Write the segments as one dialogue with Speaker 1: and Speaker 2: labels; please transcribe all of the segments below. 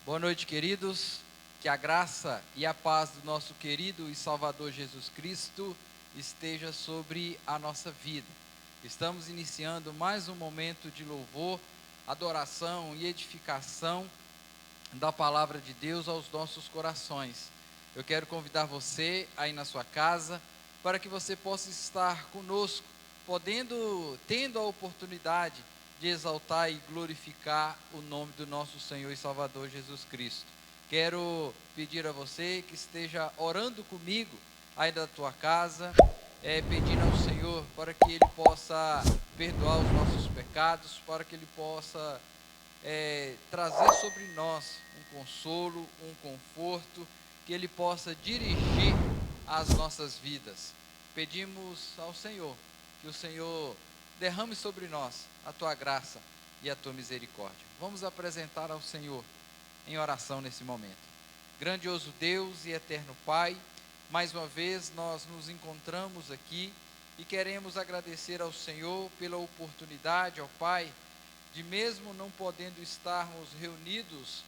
Speaker 1: Boa noite, queridos. Que a graça e a paz do nosso querido e Salvador Jesus Cristo esteja sobre a nossa vida. Estamos iniciando mais um momento de louvor, adoração e edificação da palavra de Deus aos nossos corações. Eu quero convidar você aí na sua casa para que você possa estar conosco, tendo a oportunidade de exaltar e glorificar o nome do nosso Senhor e Salvador Jesus Cristo. Quero pedir a você que esteja orando comigo aí da tua casa, pedindo ao Senhor para que Ele possa perdoar os nossos pecados, para que Ele possa trazer sobre nós um consolo, um conforto, que Ele possa dirigir as nossas vidas. Pedimos ao Senhor que o Senhor derrame sobre nós a tua graça e a tua misericórdia. Vamos apresentar ao Senhor em oração nesse momento. Grandioso Deus e eterno Pai, mais uma vez nós nos encontramos aqui e queremos agradecer ao Senhor pela oportunidade, ao Pai, de mesmo não podendo estarmos reunidos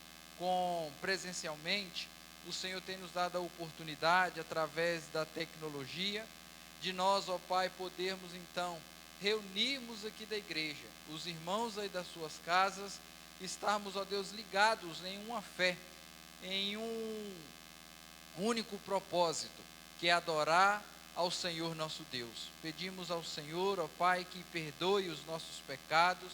Speaker 1: presencialmente, o Senhor tem nos dado a oportunidade, através da tecnologia, de nós, ó Pai, podermos então reunirmos aqui da igreja, os irmãos aí das suas casas, estarmos, ó Deus, ligados em uma fé, em um único propósito, que é adorar ao Senhor nosso Deus. Pedimos ao Senhor, ó Pai, que perdoe os nossos pecados,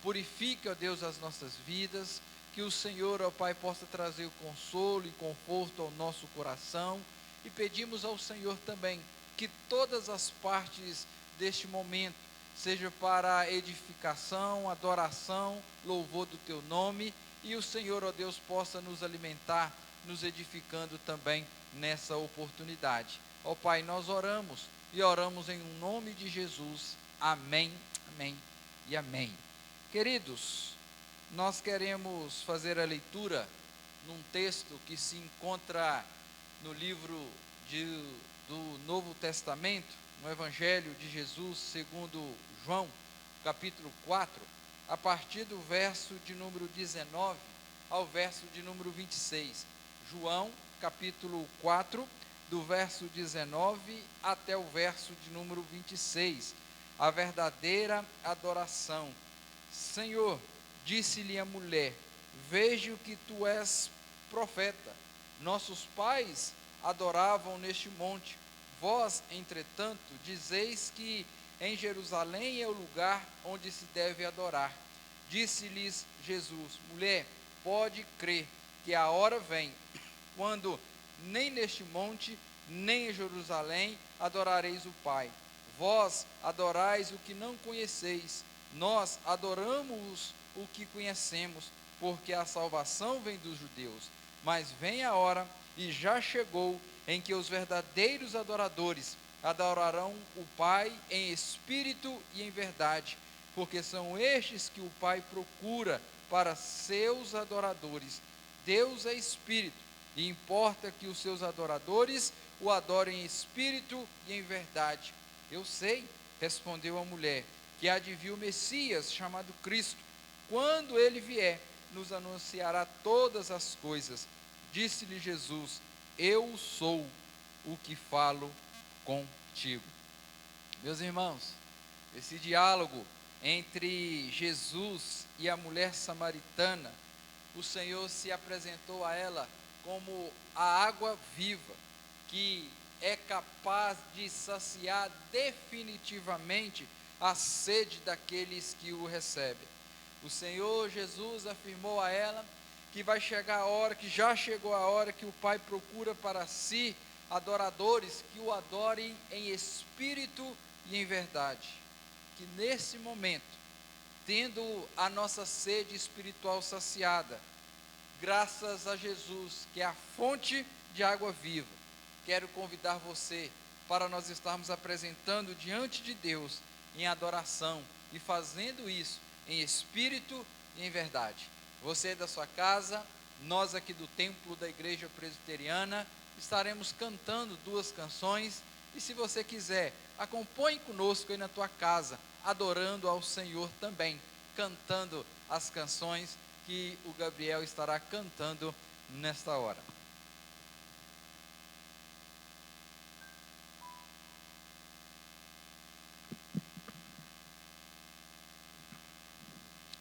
Speaker 1: purifique, ó Deus, as nossas vidas, que o Senhor, ó Pai, possa trazer o consolo e conforto ao nosso coração, e pedimos ao Senhor também que todas as partes deste momento seja para edificação, adoração, louvor do Teu nome, e o Senhor, ó Deus, possa nos alimentar, nos edificando também nessa oportunidade. Ó Pai, nós oramos, e oramos em nome de Jesus. Amém, amém e amém. Queridos, nós queremos fazer a leitura num texto que se encontra no livro do Novo Testamento, no Evangelho de Jesus segundo João, capítulo 4, a partir do verso de número 19 ao verso de número 26. João, capítulo 4, do verso 19 até o verso de número 26. A verdadeira adoração. Senhor, disse-lhe a mulher, vejo que tu és profeta. Nossos pais adoravam neste monte. Vós, entretanto, dizeis que em Jerusalém é o lugar onde se deve adorar. Disse-lhes Jesus, mulher, pode crer que a hora vem, quando nem neste monte, nem em Jerusalém adorareis o Pai. Vós adorais o que não conheceis, nós adoramos o que conhecemos, porque a salvação vem dos judeus. Mas vem a hora, e já chegou, em que os verdadeiros adoradores adorarão o Pai em espírito e em verdade, porque são estes que o Pai procura para seus adoradores. Deus é espírito, e importa que os seus adoradores o adorem em espírito e em verdade. Eu sei, respondeu a mulher, que há de vir o Messias, chamado Cristo. Quando ele vier, nos anunciará todas as coisas. Disse-lhe Jesus, eu sou o que falo contigo. Meus irmãos, esse diálogo entre Jesus e a mulher samaritana, o Senhor se apresentou a ela como a água viva, que é capaz de saciar definitivamente a sede daqueles que o recebem. O Senhor Jesus afirmou a ela que vai chegar a hora, que já chegou a hora, que o Pai procura para si adoradores que o adorem em espírito e em verdade. Que nesse momento, tendo a nossa sede espiritual saciada, graças a Jesus, que é a fonte de água viva, quero convidar você para nós estarmos apresentando diante de Deus em adoração e fazendo isso em espírito e em verdade. Você da sua casa, nós aqui do templo da Igreja Presbiteriana, estaremos cantando 2 canções, e se você quiser, acompanhe conosco aí na tua casa, adorando ao Senhor também, cantando as canções que o Gabriel estará cantando nesta hora.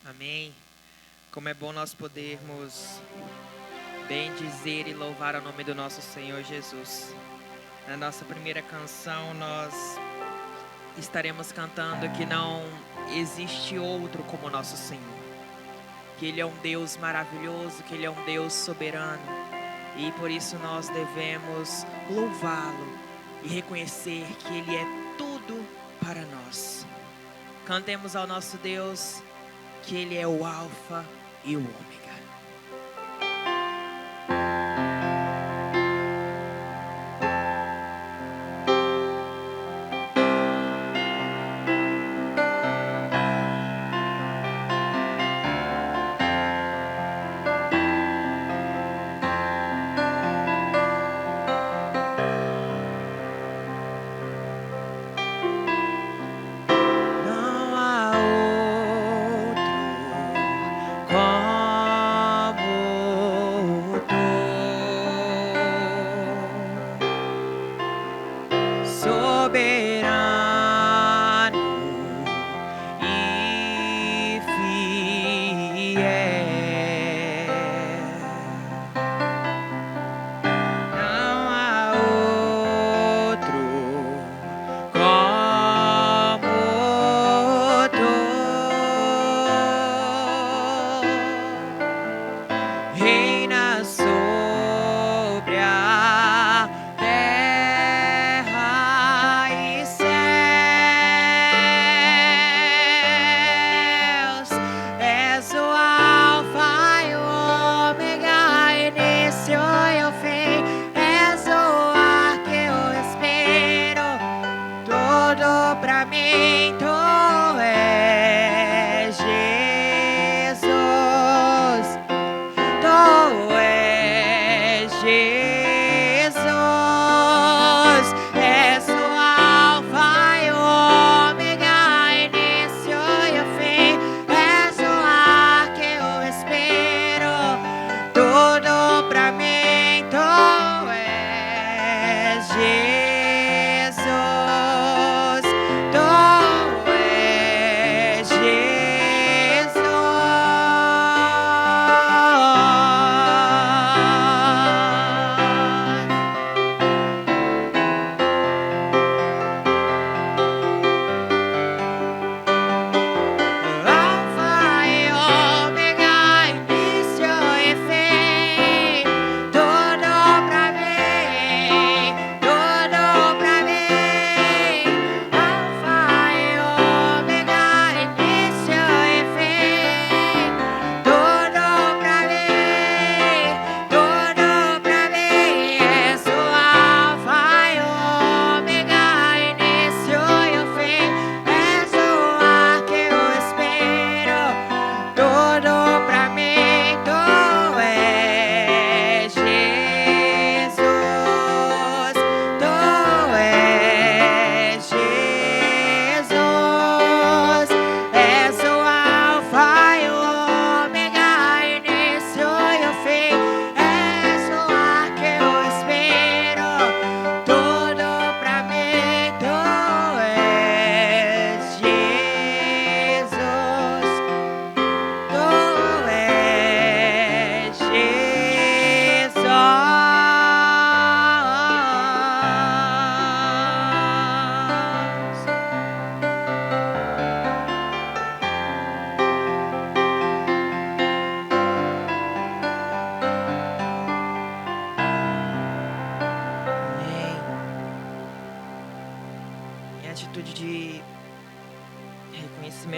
Speaker 2: Amém. Como é bom nós podermos bendizer e louvar o nome do nosso Senhor Jesus. Na nossa primeira canção, nós estaremos cantando que não existe outro como o nosso Senhor. Que Ele é um Deus maravilhoso, que Ele é um Deus soberano. E por isso nós devemos louvá-lo e reconhecer que Ele é tudo para nós. Cantemos ao nosso Deus que Ele é o Alfa e o Ômega.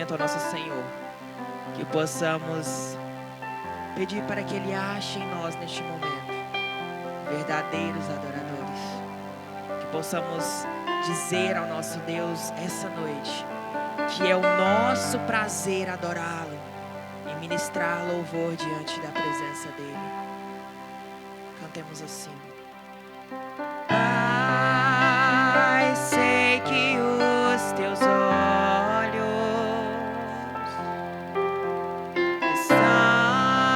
Speaker 2: Ao nosso Senhor, que possamos pedir para que Ele ache em nós neste momento verdadeiros adoradores, que possamos dizer ao nosso Deus essa noite que é o nosso prazer adorá-lo e ministrar louvor diante da presença dEle. Cantemos assim. Pai, sei que os teus olhos, 'Cause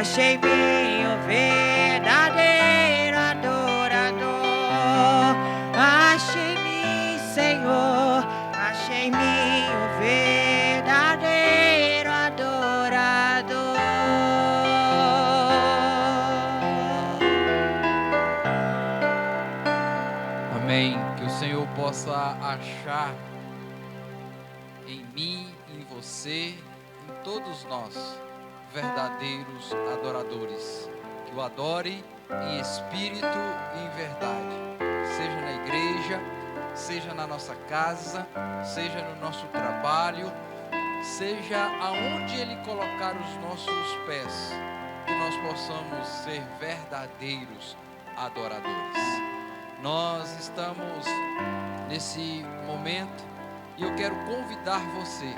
Speaker 2: achei em mim o verdadeiro adorador. Achei em mim, Senhor, achei em mim o verdadeiro adorador.
Speaker 1: Amém. Que o Senhor possa achar em mim, em você, em todos nós, verdadeiros adoradores. Que o adore em espírito e em verdade. Seja na igreja, seja na nossa casa, seja no nosso trabalho, seja aonde Ele colocar os nossos pés. Que nós possamos ser verdadeiros adoradores. Nós estamos nesse momento e eu quero convidar você.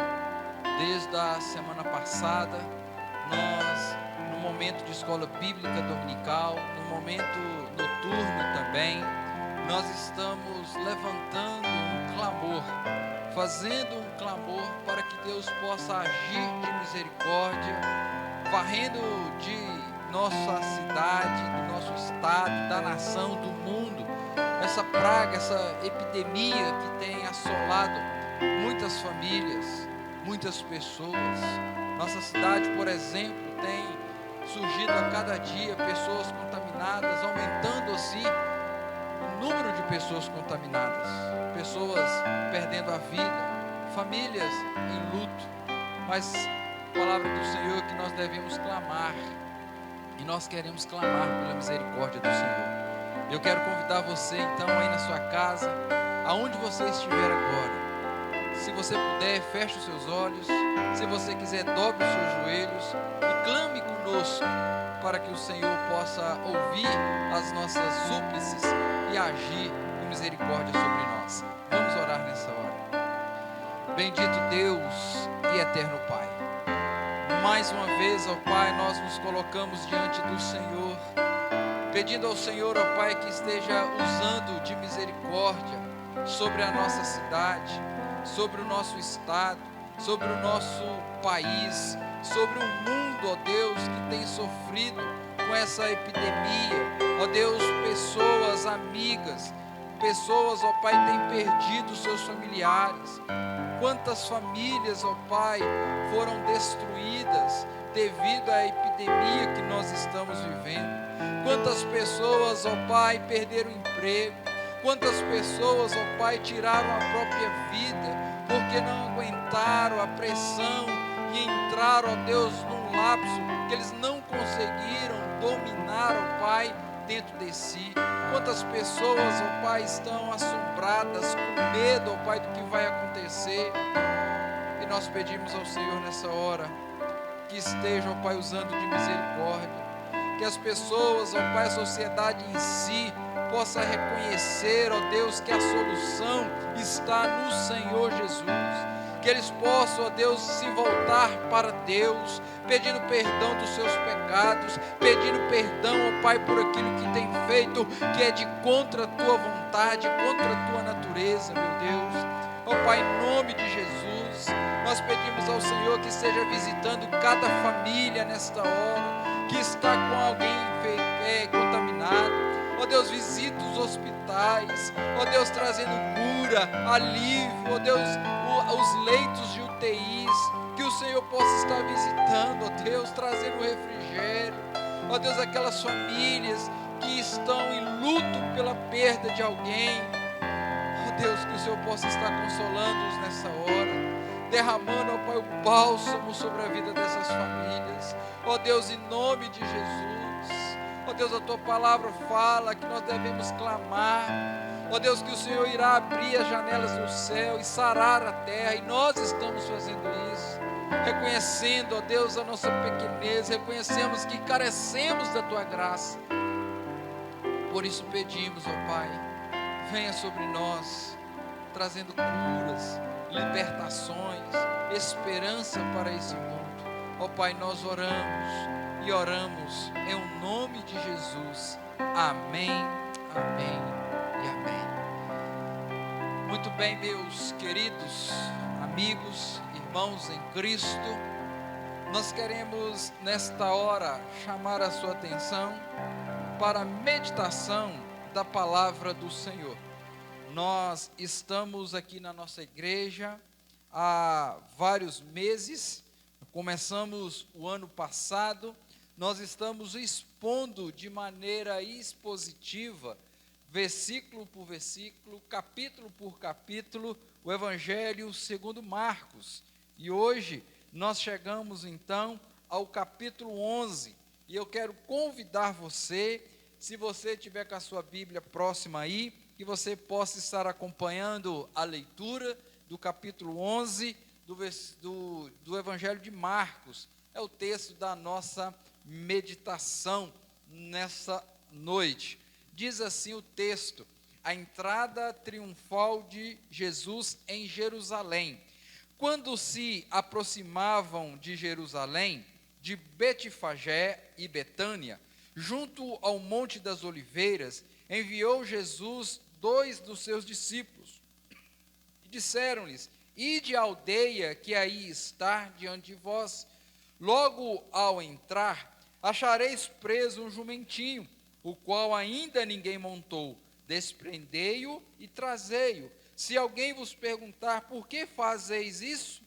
Speaker 1: Desde a semana passada, nós, no momento de escola bíblica dominical, no momento noturno também, nós estamos levantando um clamor, fazendo um clamor para que Deus possa agir de misericórdia, varrendo de nossa cidade, do nosso estado, da nação, do mundo, essa praga, essa epidemia que tem assolado muitas famílias, muitas pessoas. Nossa cidade, por exemplo, tem surgido a cada dia pessoas contaminadas, aumentando assim o número de pessoas contaminadas, pessoas perdendo a vida, famílias em luto. Mas a palavra do Senhor é que nós devemos clamar, e nós queremos clamar pela misericórdia do Senhor. Eu quero convidar você então aí na sua casa, aonde você estiver agora. Se você puder, feche os seus olhos. Se você quiser, dobre os seus joelhos e clame conosco para que o Senhor possa ouvir as nossas súplices e agir com misericórdia sobre nós. Vamos orar nessa hora. Bendito Deus e eterno Pai, mais uma vez, ó Pai, nós nos colocamos diante do Senhor, pedindo ao Senhor, ó Pai, que esteja usando de misericórdia sobre a nossa cidade, sobre o nosso estado, sobre o nosso país, sobre o mundo, ó Deus, que tem sofrido com essa epidemia. Ó Deus, pessoas amigas, pessoas, ó Pai, têm perdido seus familiares. Quantas famílias, ó Pai, foram destruídas devido à epidemia que nós estamos vivendo. Quantas pessoas, ó Pai, perderam emprego. Quantas pessoas, ó Pai, tiraram a própria vida porque não aguentaram a pressão e entraram, ó Deus, num lapso que eles não conseguiram dominar, ó Pai, dentro de si. Quantas pessoas, ó Pai, estão assombradas, com medo, ó Pai, do que vai acontecer. E nós pedimos ao Senhor nessa hora que esteja, ó Pai, usando de misericórdia, que as pessoas, ó Pai, a sociedade em si possa reconhecer, ó Deus, que a solução está no Senhor Jesus. Que eles possam, ó Deus, se voltar para Deus, pedindo perdão dos seus pecados, pedindo perdão, ó Pai, por aquilo que tem feito, que é de contra a Tua vontade, contra a Tua natureza, meu Deus. Ó Pai, em nome de Jesus, nós pedimos ao Senhor que esteja visitando cada família nesta hora, que está com alguém contaminado. Ó Deus, visita os hospitais, ó Deus, trazendo cura, alívio, ó Deus, os leitos de UTIs, que o Senhor possa estar visitando, ó Deus, trazendo refrigério, ó Deus, aquelas famílias que estão em luto pela perda de alguém, ó Deus, que o Senhor possa estar consolando-os nessa hora, derramando, ó Pai, o bálsamo sobre a vida dessas famílias, ó Deus, em nome de Jesus. Ó Deus, a Tua palavra fala que nós devemos clamar. Ó Deus, que o Senhor irá abrir as janelas do céu e sarar a terra. E nós estamos fazendo isso. Reconhecendo, ó Deus, a nossa pequenez. Reconhecemos que carecemos da Tua graça. Por isso pedimos, ó Pai, venha sobre nós, trazendo curas, libertações, esperança para esse mundo. Ó Pai, nós oramos. E oramos em o nome de Jesus. Amém, amém e amém. Muito bem, meus queridos amigos, irmãos em Cristo, nós queremos nesta hora chamar a sua atenção para a meditação da palavra do Senhor. Nós estamos aqui na nossa igreja há vários meses, começamos o ano passado, nós estamos expondo de maneira expositiva, versículo por versículo, capítulo por capítulo, o Evangelho segundo Marcos. E hoje nós chegamos então ao capítulo 11, e eu quero convidar você, se você tiver com a sua Bíblia próxima aí, que você possa estar acompanhando a leitura do capítulo 11 do Evangelho de Marcos. É o texto da nossa meditação nessa noite. Diz assim o texto: a entrada triunfal de Jesus em Jerusalém. Quando se aproximavam de Jerusalém, de Betfagé e Betânia, junto ao Monte das Oliveiras, enviou Jesus 2 dos seus discípulos. E disseram-lhes: ide à aldeia que aí está diante de vós. Logo ao entrar, achareis preso um jumentinho, o qual ainda ninguém montou. Desprendei-o e trazei-o. Se alguém vos perguntar: por que fazeis isso?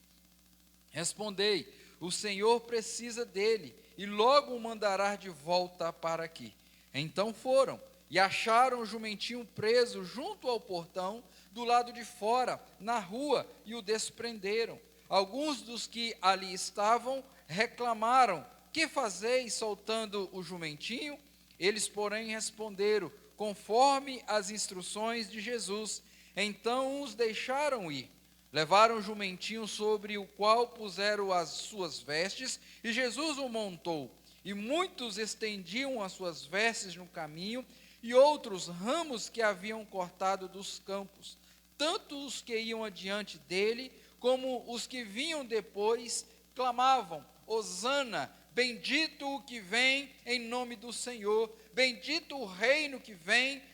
Speaker 1: Respondei: o Senhor precisa dele, e logo o mandará de volta para aqui. Então foram, e acharam o jumentinho preso junto ao portão, do lado de fora, na rua, e o desprenderam. Alguns dos que ali estavam reclamaram: que fazeis soltando o jumentinho? Eles, porém, responderam conforme as instruções de Jesus. Então os deixaram ir. Levaram o jumentinho, sobre o qual puseram as suas vestes, e Jesus o montou. E muitos estendiam as suas vestes no caminho, e outros ramos que haviam cortado dos campos. Tanto os que iam adiante dele, como os que vinham depois, clamavam: Hosana, bendito o que vem em nome do Senhor, bendito o reino que vem,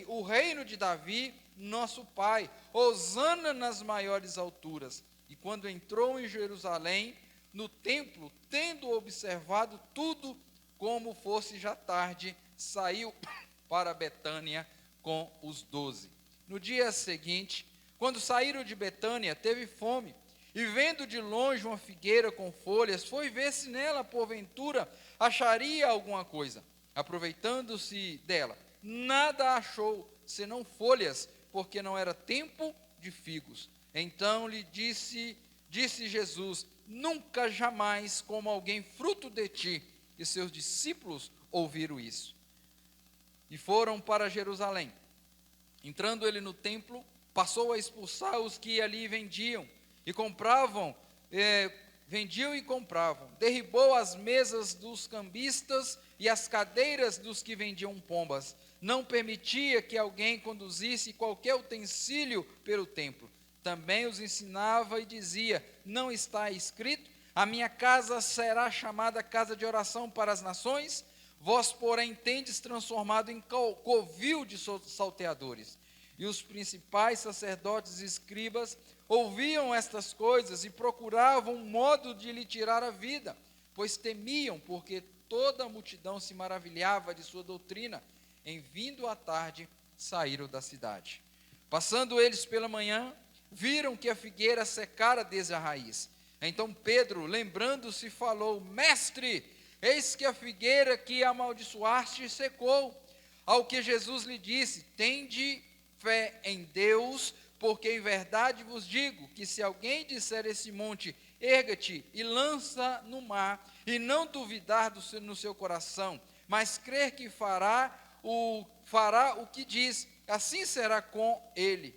Speaker 1: o reino de Davi, nosso pai, Hosana nas maiores alturas. E quando entrou em Jerusalém, no templo, tendo observado tudo, como fosse já tarde, saiu para Betânia com os 12. No dia seguinte, quando saíram de Betânia, teve fome, e vendo de longe uma figueira com folhas, foi ver se nela, porventura, acharia alguma coisa. Aproveitando-se dela, nada achou, senão folhas, porque não era tempo de figos. Então lhe disse Jesus: nunca jamais coma alguém fruto de ti. E seus discípulos ouviram isso. E foram para Jerusalém. Entrando ele no templo, passou a expulsar os que ali vendiam e compravam, derribou as mesas dos cambistas e as cadeiras dos que vendiam pombas. Não permitia que alguém conduzisse qualquer utensílio pelo templo. Também os ensinava e dizia: não está escrito: a minha casa será chamada casa de oração para as nações? Vós, porém, tendes transformado em covil de salteadores. E os principais sacerdotes e escribas ouviam estas coisas e procuravam um modo de lhe tirar a vida, pois temiam, porque toda a multidão se maravilhava de sua doutrina. Em vindo à tarde, saíram da cidade. Passando eles pela manhã, viram que a figueira secara desde a raiz. Então Pedro, lembrando-se, falou: mestre, eis que a figueira que amaldiçoaste secou. Ao que Jesus lhe disse: tende fé em Deus, porque em verdade vos digo que se alguém disser esse monte: erga-te e lança no mar, e não duvidar no seu coração, mas crer que fará o que diz, assim será com ele.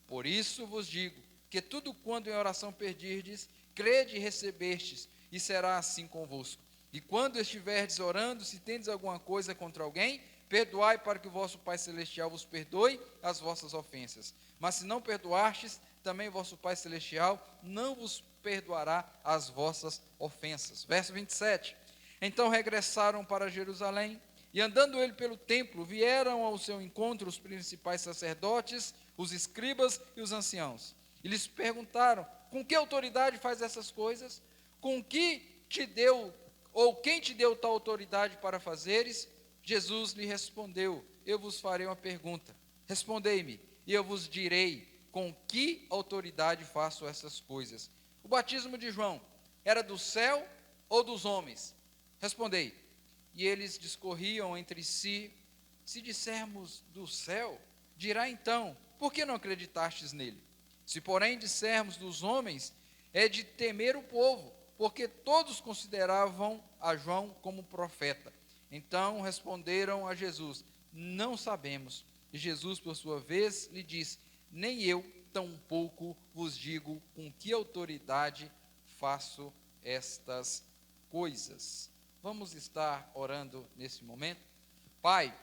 Speaker 1: Por isso vos digo que tudo quanto em oração pedirdes, crede e recebestes, e será assim convosco. E quando estiverdes orando, se tendes alguma coisa contra alguém, perdoai, para que o vosso Pai Celestial vos perdoe as vossas ofensas. Mas se não perdoastes, também vosso Pai Celestial não vos perdoará as vossas ofensas. Verso 27. Então regressaram para Jerusalém, e andando ele pelo templo, vieram ao seu encontro os principais sacerdotes, os escribas e os anciãos. E lhes perguntaram: Com que autoridade faz essas coisas? Com que te deu, ou quem te deu tal autoridade para fazeres? Jesus lhe respondeu: eu vos farei uma pergunta. Respondei-me, e eu vos direi com que autoridade faço essas coisas. O batismo de João era do céu ou dos homens? Respondei. E eles discorriam entre si: se dissermos do céu, dirá então, por que não acreditastes nele? Se porém dissermos dos homens, é de temer o povo, porque todos consideravam a João como profeta. Então responderam a Jesus: não sabemos. E Jesus, por sua vez, lhe disse: nem eu tampouco vos digo com que autoridade faço estas coisas. Vamos estar orando nesse momento? Pai,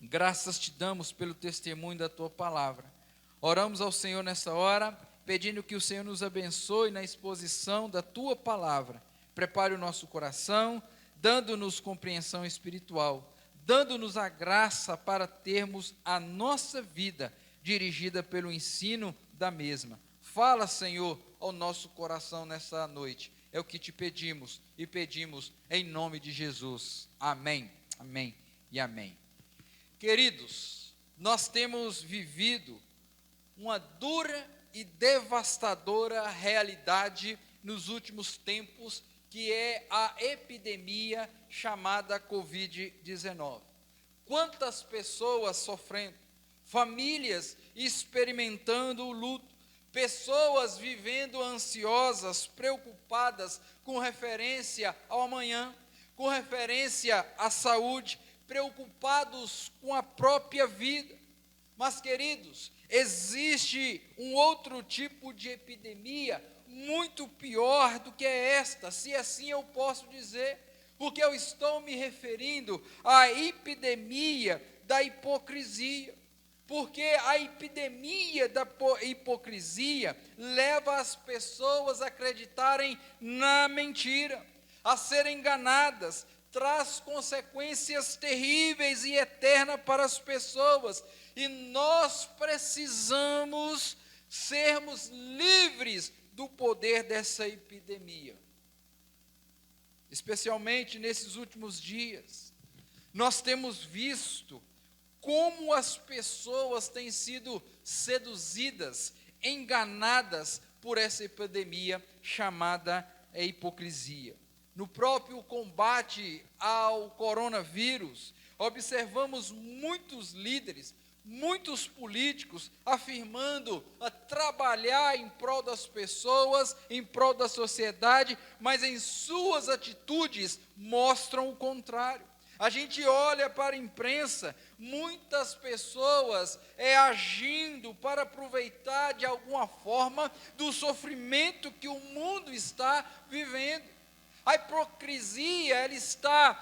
Speaker 1: graças te damos pelo testemunho da tua palavra. Oramos ao Senhor nessa hora, pedindo que o Senhor nos abençoe na exposição da tua palavra. Prepare o nosso coração, dando-nos compreensão espiritual, dando-nos a graça para termos a nossa vida dirigida pelo ensino da mesma. Fala, Senhor, ao nosso coração nessa noite. É o que te pedimos e pedimos em nome de Jesus. Amém, amém e amém. Queridos, nós temos vivido uma dura e devastadora realidade nos últimos tempos, que é a epidemia chamada Covid-19. Quantas pessoas sofrendo, famílias experimentando o luto, pessoas vivendo ansiosas, preocupadas com referência ao amanhã, com referência à saúde, preocupados com a própria vida. Mas, queridos, existe um outro tipo de epidemia muito pior do que esta, se assim eu posso dizer, porque eu estou me referindo à epidemia da hipocrisia. Porque a epidemia da hipocrisia leva as pessoas a acreditarem na mentira, a serem enganadas, traz consequências terríveis e eternas para as pessoas. E nós precisamos sermos livres do poder dessa epidemia. Especialmente nesses últimos dias, nós temos visto como as pessoas têm sido seduzidas, enganadas por essa epidemia chamada hipocrisia. No próprio combate ao coronavírus, observamos muitos líderes, muitos políticos afirmando a trabalhar em prol das pessoas, em prol da sociedade, mas em suas atitudes mostram o contrário. A gente olha para a imprensa, muitas pessoas agindo para aproveitar de alguma forma do sofrimento que o mundo está vivendo. A hipocrisia, ela está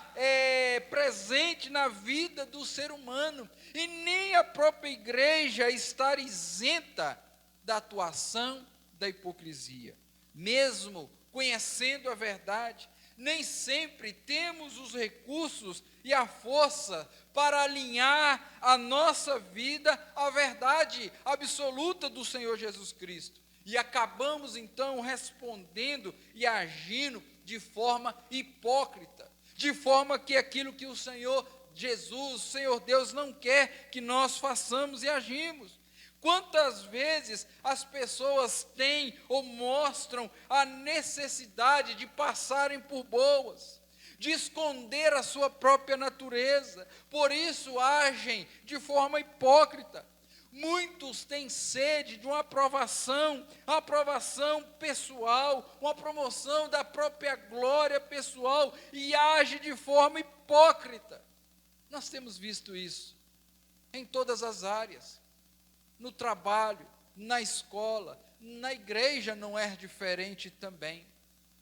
Speaker 1: presente na vida do ser humano, e nem a própria igreja está isenta da atuação da hipocrisia. Mesmo conhecendo a verdade, nem sempre temos os recursos e a força para alinhar a nossa vida à verdade absoluta do Senhor Jesus Cristo. E acabamos então respondendo e agindo de forma hipócrita, de forma que aquilo que o Senhor Jesus, o Senhor Deus não quer que nós façamos e agimos. Quantas vezes as pessoas têm ou mostram a necessidade de passarem por boas, de esconder a sua própria natureza, por isso agem de forma hipócrita. Muitos têm sede de uma aprovação pessoal, uma promoção da própria glória pessoal, e agem de forma hipócrita. Nós temos visto isso em todas as áreas. No trabalho, na escola, na igreja não é diferente também.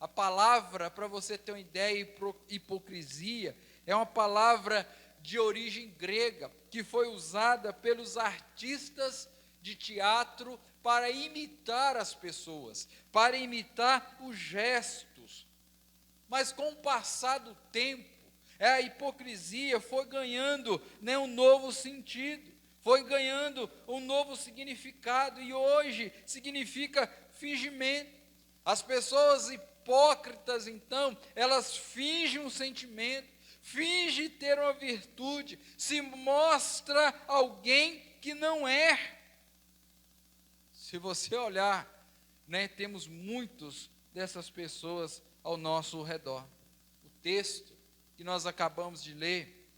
Speaker 1: A palavra, para você ter uma ideia, hipocrisia, é uma palavra de origem grega, que foi usada pelos artistas de teatro para imitar as pessoas, para imitar os gestos. Mas com o passar do tempo, a hipocrisia foi ganhando um novo sentido, foi ganhando um novo significado, e hoje significa fingimento. As pessoas hipócritas, então, elas fingem um sentimento, fingem ter uma virtude, se mostra alguém que não é. Se você olhar, temos muitos dessas pessoas ao nosso redor. O texto que nós acabamos de ler,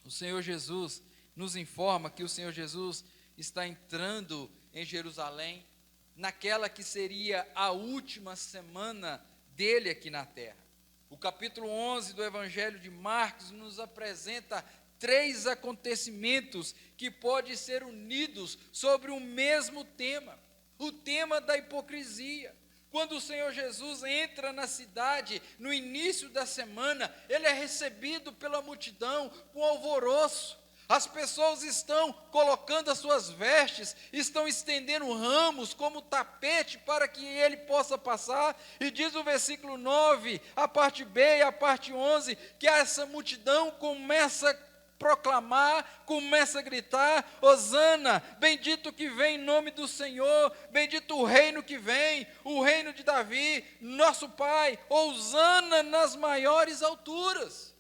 Speaker 1: o Senhor Jesus nos informa que o Senhor Jesus está entrando em Jerusalém, naquela que seria a última semana dele aqui na terra. O capítulo 11 do Evangelho de Marcos nos apresenta 3 acontecimentos que podem ser unidos sobre o mesmo tema, o tema da hipocrisia. Quando o Senhor Jesus entra na cidade, no início da semana, ele é recebido pela multidão com alvoroço. As pessoas estão colocando as suas vestes, estão estendendo ramos como tapete para que ele possa passar. E diz o versículo 9, a parte B e a parte 11, que essa multidão começa a proclamar, começa a gritar: Hosana, bendito que vem em nome do Senhor, bendito o reino que vem, o reino de Davi, nosso Pai, Hosana nas maiores alturas.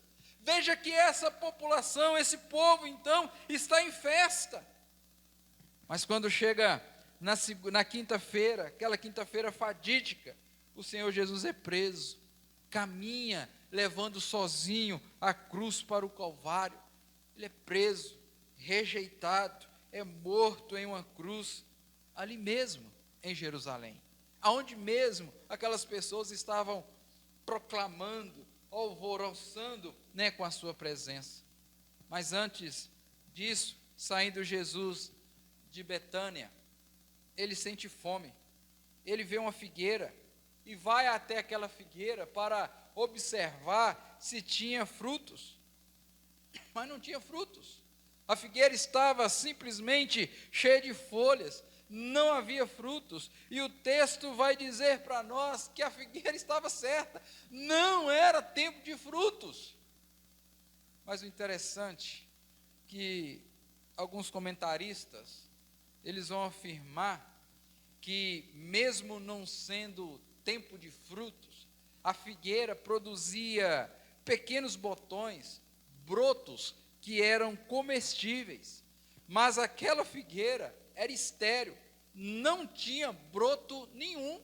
Speaker 1: Veja que essa população, esse povo, então, está em festa. Mas quando chega na quinta-feira, aquela quinta-feira fadídica, o Senhor Jesus é preso, caminha levando sozinho a cruz para o Calvário. Ele é preso, rejeitado, é morto em uma cruz, ali mesmo, em Jerusalém. Aonde mesmo aquelas pessoas estavam proclamando, alvoroçando, com a sua presença. Mas antes disso, saindo Jesus de Betânia, ele sente fome, ele vê uma figueira, e vai até aquela figueira para observar se tinha frutos, mas não tinha frutos. A figueira estava simplesmente cheia de folhas, não havia frutos, e o texto vai dizer para nós que a figueira estava certa, não era tempo de frutos. Mas o interessante é que alguns comentaristas, eles vão afirmar que mesmo não sendo tempo de frutos, a figueira produzia pequenos botões, brotos que eram comestíveis, mas aquela figueira era estéril, não tinha broto nenhum,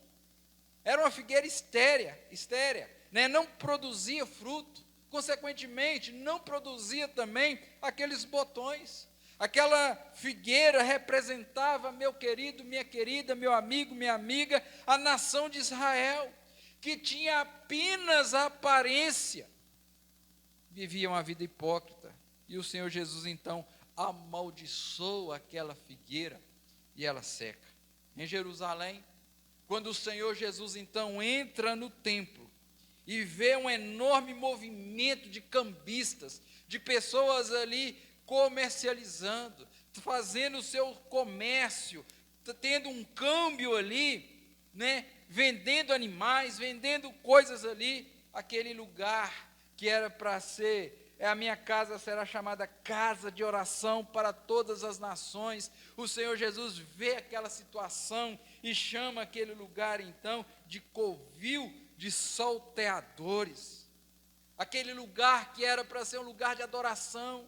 Speaker 1: era uma figueira estérea, não produzia fruto, consequentemente não produzia também aqueles botões. Aquela figueira representava, meu querido, minha querida, meu amigo, minha amiga, a nação de Israel, que tinha apenas a aparência, vivia uma vida hipócrita, e o Senhor Jesus então amaldiçoa aquela figueira e ela seca. Em Jerusalém, quando o Senhor Jesus então entra no templo e vê um enorme movimento de cambistas, de pessoas ali comercializando, fazendo o seu comércio, tendo um câmbio ali, vendendo animais, vendendo coisas ali, aquele lugar que era para ser, a minha casa será chamada casa de oração para todas as nações. O Senhor Jesus vê aquela situação e chama aquele lugar então de covil de salteadores. Aquele lugar que era para ser um lugar de adoração,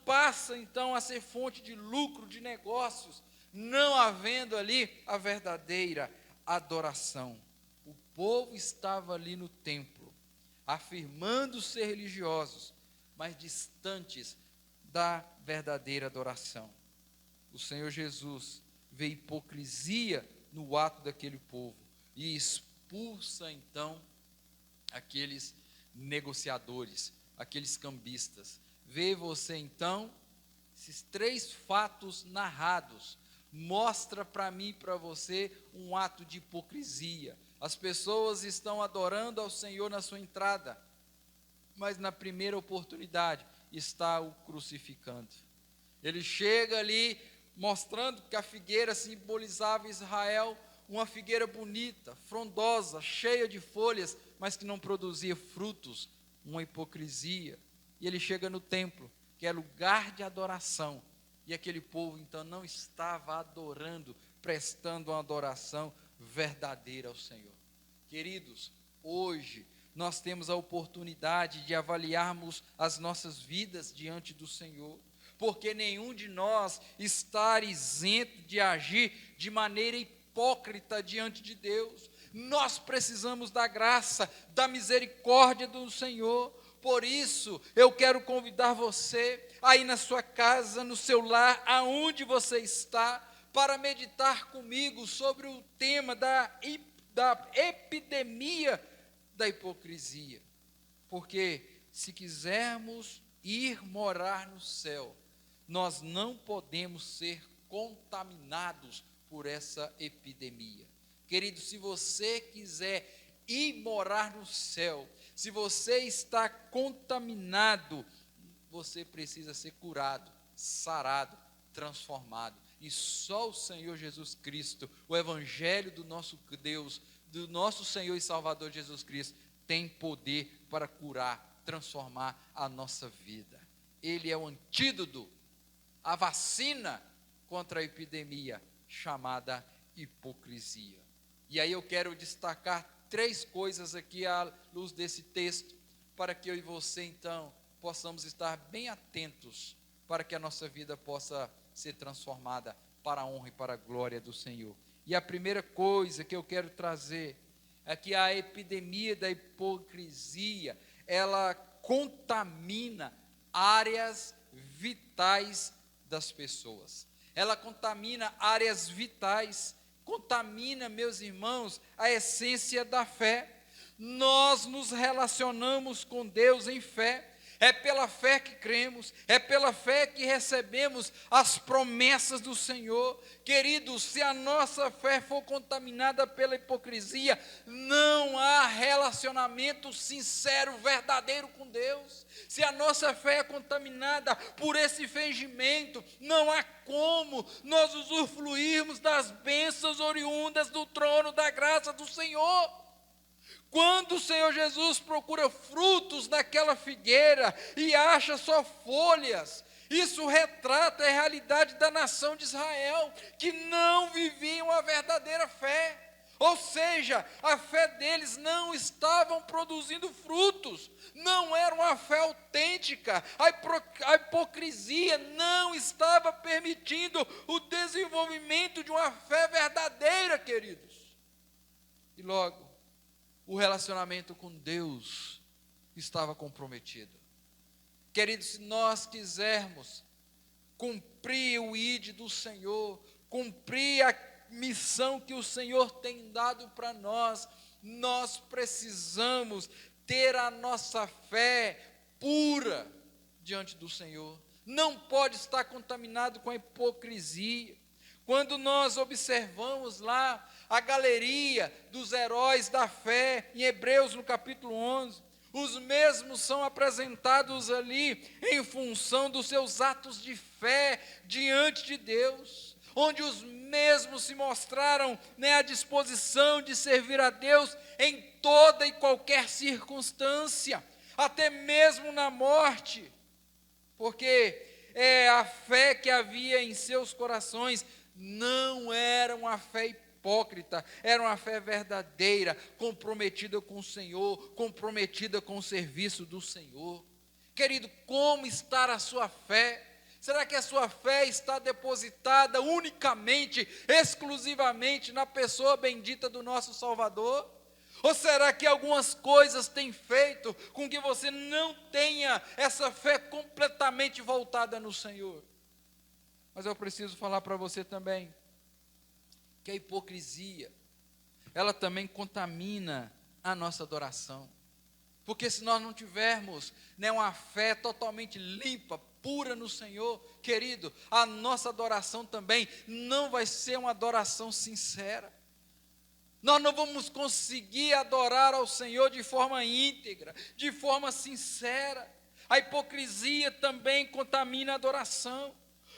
Speaker 1: passa então a ser fonte de lucro, de negócios, não havendo ali a verdadeira adoração. O povo estava ali no templo, afirmando ser religiosos, mas distantes da verdadeira adoração. O Senhor Jesus vê hipocrisia no ato daquele povo e expulsa então aqueles negociadores, aqueles cambistas. Vê você então, esses 3 fatos narrados, mostra para mim e para você um ato de hipocrisia. As pessoas estão adorando ao Senhor na sua entrada, mas na primeira oportunidade está o crucificando. Ele chega ali mostrando que a figueira simbolizava Israel, uma figueira bonita, frondosa, cheia de folhas, mas que não produzia frutos, uma hipocrisia. E ele chega no templo, que é lugar de adoração, E aquele povo então não estava adorando, prestando uma adoração verdadeira ao Senhor. Queridos, hoje nós temos a oportunidade de avaliarmos as nossas vidas diante do Senhor, porque nenhum de nós está isento de agir de maneira hipócrita diante de Deus. Nós precisamos da graça, da misericórdia do Senhor. Por isso, eu quero convidar você, aí na sua casa, no seu lar, aonde você está, para meditar comigo sobre o tema da epidemia da hipocrisia. Porque se quisermos ir morar no céu, nós não podemos ser contaminados por essa epidemia. Querido, se você quiser ir morar no céu, se você está contaminado, você precisa ser curado, sarado, transformado. E só o Senhor Jesus Cristo, o Evangelho do nosso Deus, do nosso Senhor e Salvador Jesus Cristo, tem poder para curar, transformar a nossa vida. Ele é o antídoto, a vacina contra a epidemia chamada hipocrisia. E aí eu quero destacar 3 coisas aqui à luz desse texto, para que eu e você então possamos estar bem atentos, para que a nossa vida possa ser transformada para a honra e para a glória do Senhor. E a primeira coisa que eu quero trazer é que a epidemia da hipocrisia, ela contamina áreas vitais das pessoas. Ela contamina áreas vitais, contamina, meus irmãos, a essência da fé. Nós nos relacionamos com Deus em fé. É pela fé que cremos, é pela fé que recebemos as promessas do Senhor. Queridos, se a nossa fé for contaminada pela hipocrisia, não há relacionamento sincero, verdadeiro com Deus. Se a nossa fé é contaminada por esse fingimento, não há como nós usufruirmos das bênçãos oriundas do trono da graça do Senhor. Quando o Senhor Jesus procura frutos naquela figueira e acha só folhas, isso retrata a realidade da nação de Israel, que não viviam a verdadeira fé. Ou seja, a fé deles não estavam produzindo frutos, não era uma fé autêntica, a hipocrisia não estava permitindo o desenvolvimento de uma fé verdadeira, queridos. E logo, o relacionamento com Deus estava comprometido. Queridos, se nós quisermos cumprir o ID do Senhor, cumprir a missão que o Senhor tem dado para nós, nós precisamos ter a nossa fé pura diante do Senhor. Não pode estar contaminado com a hipocrisia. Quando nós observamos lá a galeria dos heróis da fé, em Hebreus no capítulo 11, os mesmos são apresentados ali em função dos seus atos de fé diante de Deus, onde os mesmos se mostraram à disposição de servir a Deus em toda e qualquer circunstância, até mesmo na morte, porque a fé que havia em seus corações não era uma fé hipócrita, era uma fé verdadeira, comprometida com o Senhor, comprometida com o serviço do Senhor. Querido, como está a sua fé? Será que a sua fé está depositada unicamente, exclusivamente na pessoa bendita do nosso Salvador? Ou será que algumas coisas têm feito com que você não tenha essa fé completamente voltada no Senhor? Mas eu preciso falar para você também que a hipocrisia, ela também contamina a nossa adoração. Porque se nós não tivermos uma fé totalmente limpa, pura no Senhor, querido, a nossa adoração também não vai ser uma adoração sincera. Nós não vamos conseguir adorar ao Senhor de forma íntegra, de forma sincera. A hipocrisia também contamina a adoração.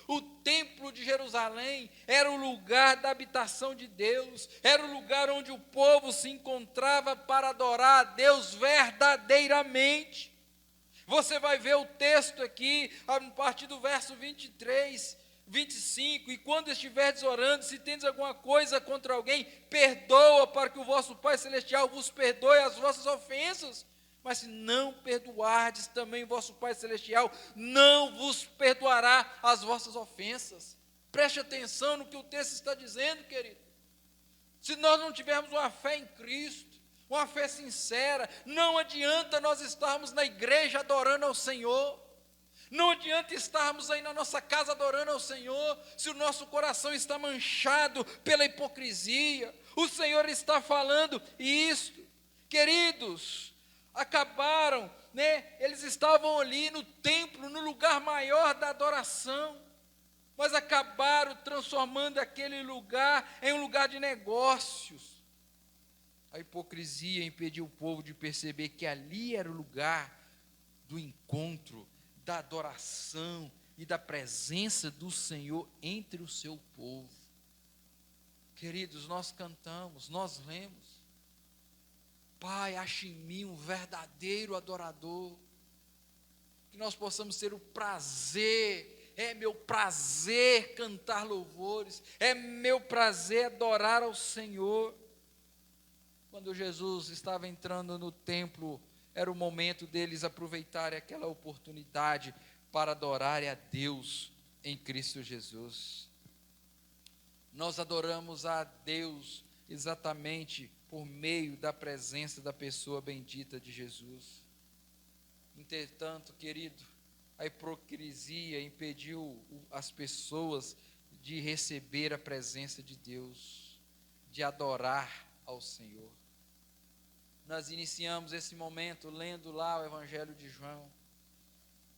Speaker 1: O templo de Jerusalém era o lugar da habitação de Deus, era o lugar onde o povo se encontrava para adorar a Deus verdadeiramente. Você vai ver o texto aqui, a partir do verso 23, 25, e quando estiverdes orando, se tendes alguma coisa contra alguém, perdoa, para que o vosso Pai Celestial vos perdoe as vossas ofensas. Mas se não perdoardes, também o vosso Pai Celestial não vos perdoará as vossas ofensas. Preste atenção no que o texto está dizendo, querido. Se nós não tivermos uma fé em Cristo, uma fé sincera, não adianta nós estarmos na igreja adorando ao Senhor. Não adianta estarmos aí na nossa casa adorando ao Senhor, se o nosso coração está manchado pela hipocrisia. O Senhor está falando isto. Queridos, acabaram, eles estavam ali no templo, no lugar maior da adoração, mas acabaram transformando aquele lugar em um lugar de negócios. A hipocrisia impediu o povo de perceber que ali era o lugar do encontro, da adoração e da presença do Senhor entre o seu povo. Queridos, nós cantamos, nós lemos: Pai, ache em mim um verdadeiro adorador, que nós possamos ter o prazer, é meu prazer cantar louvores, é meu prazer adorar ao Senhor. Quando Jesus estava entrando no templo, era o momento deles aproveitarem aquela oportunidade para adorarem a Deus em Cristo Jesus. Nós adoramos a Deus exatamente por meio da presença da pessoa bendita de Jesus. Entretanto, querido, a hipocrisia impediu as pessoas de receber a presença de Deus, de adorar ao Senhor. Nós iniciamos esse momento lendo lá o Evangelho de João,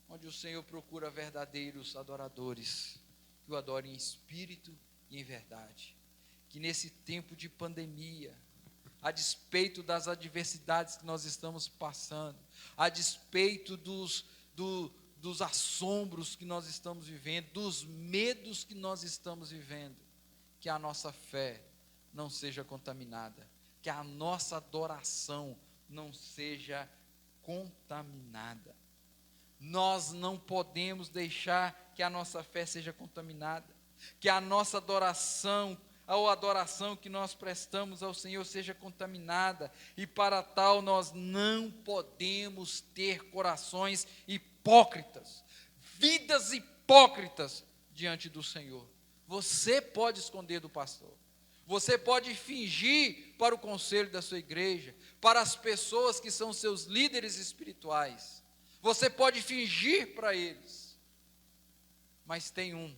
Speaker 1: onde o Senhor procura verdadeiros adoradores, que o adorem em espírito e em verdade. Que nesse tempo de pandemia, a despeito das adversidades que nós estamos passando, a despeito dos assombros que nós estamos vivendo, dos medos que nós estamos vivendo, que a nossa fé não seja contaminada, que a nossa adoração não seja contaminada. Nós não podemos deixar que a nossa fé seja contaminada, que a nossa adoração, a adoração que nós prestamos ao Senhor seja contaminada, e para tal nós não podemos ter corações hipócritas, vidas hipócritas diante do Senhor. Você pode esconder do pastor, você pode fingir para o conselho da sua igreja, para as pessoas que são seus líderes espirituais, você pode fingir para eles, mas tem um,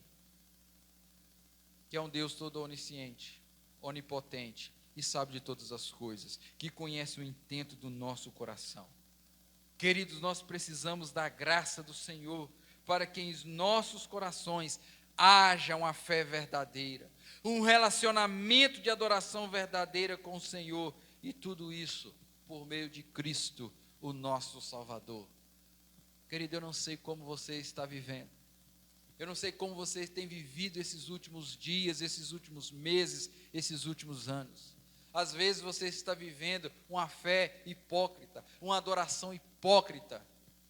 Speaker 1: que é um Deus todo onisciente, onipotente, e sabe de todas as coisas, que conhece o intento do nosso coração. Queridos, nós precisamos da graça do Senhor, para que em nossos corações haja uma fé verdadeira, um relacionamento de adoração verdadeira com o Senhor, e tudo isso por meio de Cristo, o nosso Salvador. Querido, eu não sei como você está vivendo, eu não sei como você tem vivido esses últimos dias, esses últimos meses, esses últimos anos. Às vezes você está vivendo uma fé hipócrita, uma adoração hipócrita,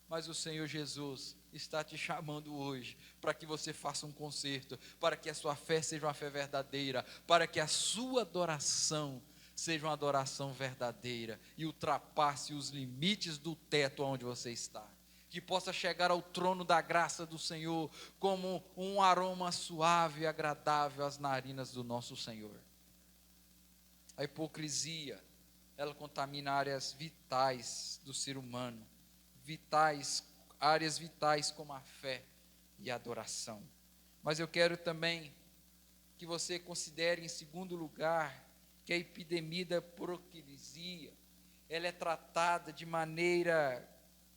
Speaker 1: mas o Senhor Jesus está te chamando hoje para que você faça um concerto, para que a sua fé seja uma fé verdadeira, para que a sua adoração seja uma adoração verdadeira e ultrapasse os limites do teto onde você está. Que possa chegar ao trono da graça do Senhor como um aroma suave e agradável às narinas do nosso Senhor. A hipocrisia, ela contamina áreas vitais do ser humano, áreas vitais como a fé e a adoração. Mas eu quero também que você considere em segundo lugar que a epidemia da hipocrisia, ela é tratada de maneira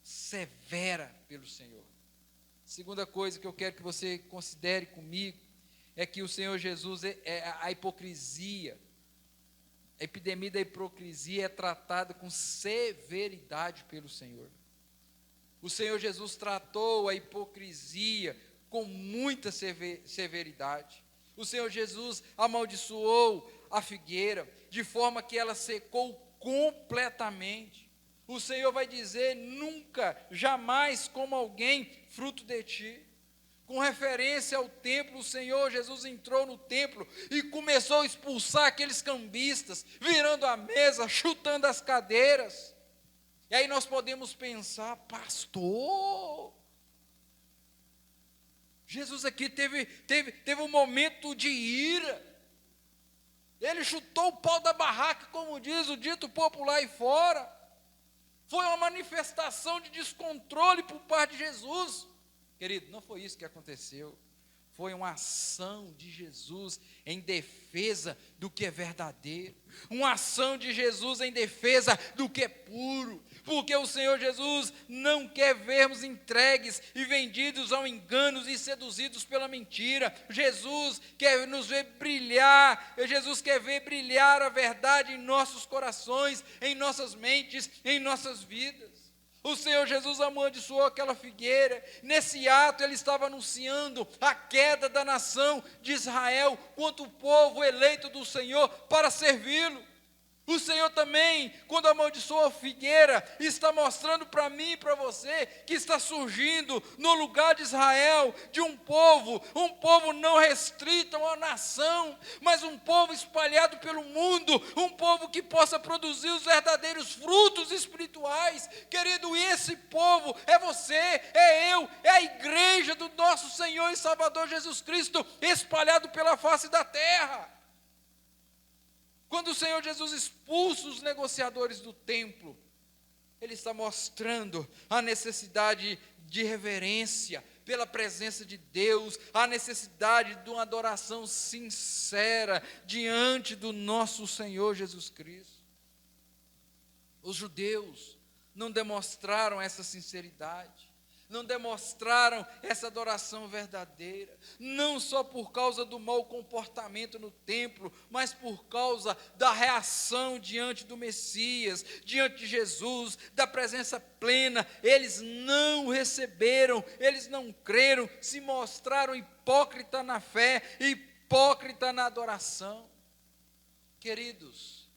Speaker 1: severa pelo Senhor. Segunda coisa que eu quero que você considere comigo é que o Senhor Jesus, a hipocrisia, a epidemia da hipocrisia é tratada com severidade pelo Senhor. O Senhor Jesus tratou a hipocrisia com muita severidade. O Senhor Jesus amaldiçoou a figueira, de forma que ela secou completamente. O Senhor vai dizer: nunca, jamais como alguém fruto de ti. Com referência ao templo, o Senhor Jesus entrou no templo e começou a expulsar aqueles cambistas, virando a mesa, chutando as cadeiras. E aí nós podemos pensar, pastor, Jesus aqui teve um momento de ira. Ele chutou o pau da barraca, como diz o dito popular aí fora. Foi uma manifestação de descontrole por parte de Jesus. Querido, não foi isso que aconteceu. Foi uma ação de Jesus em defesa do que é verdadeiro. Uma ação de Jesus em defesa do que é puro. Porque o Senhor Jesus não quer vermos entregues e vendidos ao engano e seduzidos pela mentira. Jesus quer nos ver brilhar. Jesus quer ver brilhar a verdade em nossos corações, em nossas mentes, em nossas vidas. O Senhor Jesus amaldiçoou aquela figueira. Nesse ato ele estava anunciando a queda da nação de Israel quanto o povo eleito do Senhor para servi-lo. O Senhor também, quando amaldiçoou a figueira, está mostrando para mim e para você que está surgindo no lugar de Israel, de um povo não restrito a uma nação, mas um povo espalhado pelo mundo, um povo que possa produzir os verdadeiros frutos espirituais. Querido, esse povo é você, é eu, é a igreja do nosso Senhor e Salvador Jesus Cristo, espalhado pela face da terra. Quando o Senhor Jesus expulsa os negociadores do templo, Ele está mostrando a necessidade de reverência pela presença de Deus, a necessidade de uma adoração sincera diante do nosso Senhor Jesus Cristo. Os judeus não demonstraram essa sinceridade, não demonstraram essa adoração verdadeira, não só por causa do mau comportamento no templo, mas por causa da reação diante do Messias, diante de Jesus, da presença plena. Eles não receberam, eles não creram, se mostraram hipócritas na fé, hipócritas na adoração. Queridos,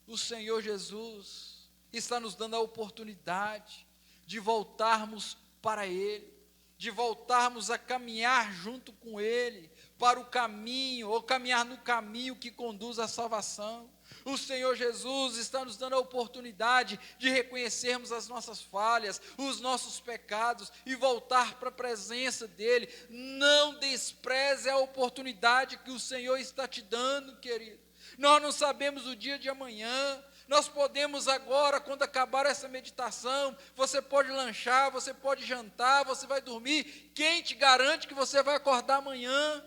Speaker 1: o Senhor Jesus está nos dando a oportunidade de voltarmos para Ele, de voltarmos a caminhar junto com Ele, para o caminho, ou caminhar no caminho que conduz à salvação. O Senhor Jesus está nos dando a oportunidade de reconhecermos as nossas falhas, os nossos pecados e voltar para a presença dEle. Não despreze a oportunidade que o Senhor está te dando, querido. Nós não sabemos o dia de amanhã. Nós podemos agora, quando acabar essa meditação, você pode lanchar, você pode jantar, você vai dormir. Quem te garante que você vai acordar amanhã?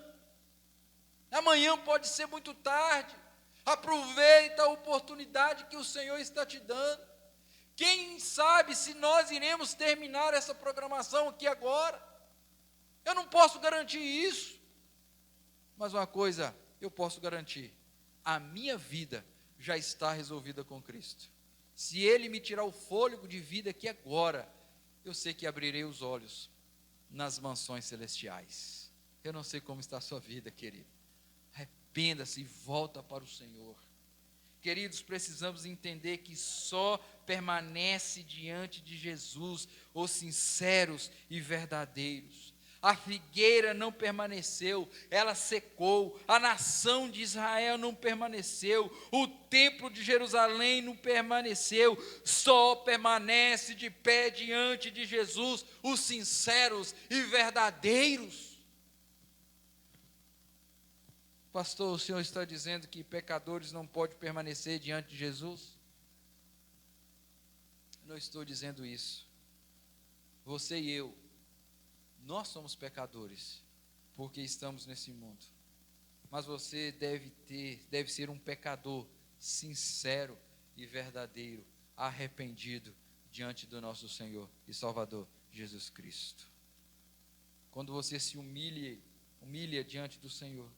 Speaker 1: Amanhã pode ser muito tarde. Aproveita a oportunidade que o Senhor está te dando. Quem sabe se nós iremos terminar essa programação aqui agora? Eu não posso garantir isso. Mas uma coisa eu posso garantir: a minha vida já está resolvida com Cristo. Se Ele me tirar o fôlego de vida aqui agora, eu sei que abrirei os olhos nas mansões celestiais. Eu não sei como está a sua vida, querido. Arrependa-se e volta para o Senhor. Queridos, precisamos entender que só permanece diante de Jesus os sinceros e verdadeiros. A figueira não permaneceu, ela secou. A nação de Israel não permaneceu. O templo de Jerusalém não permaneceu. Só permanece de pé diante de Jesus os sinceros e verdadeiros. Pastor, o senhor está dizendo que pecadores não podem permanecer diante de Jesus? Não estou dizendo isso. Você e eu, nós somos pecadores, porque estamos nesse mundo. Mas você deve ser um pecador sincero e verdadeiro, arrependido diante do nosso Senhor e Salvador Jesus Cristo. Quando você se humilha diante do Senhor,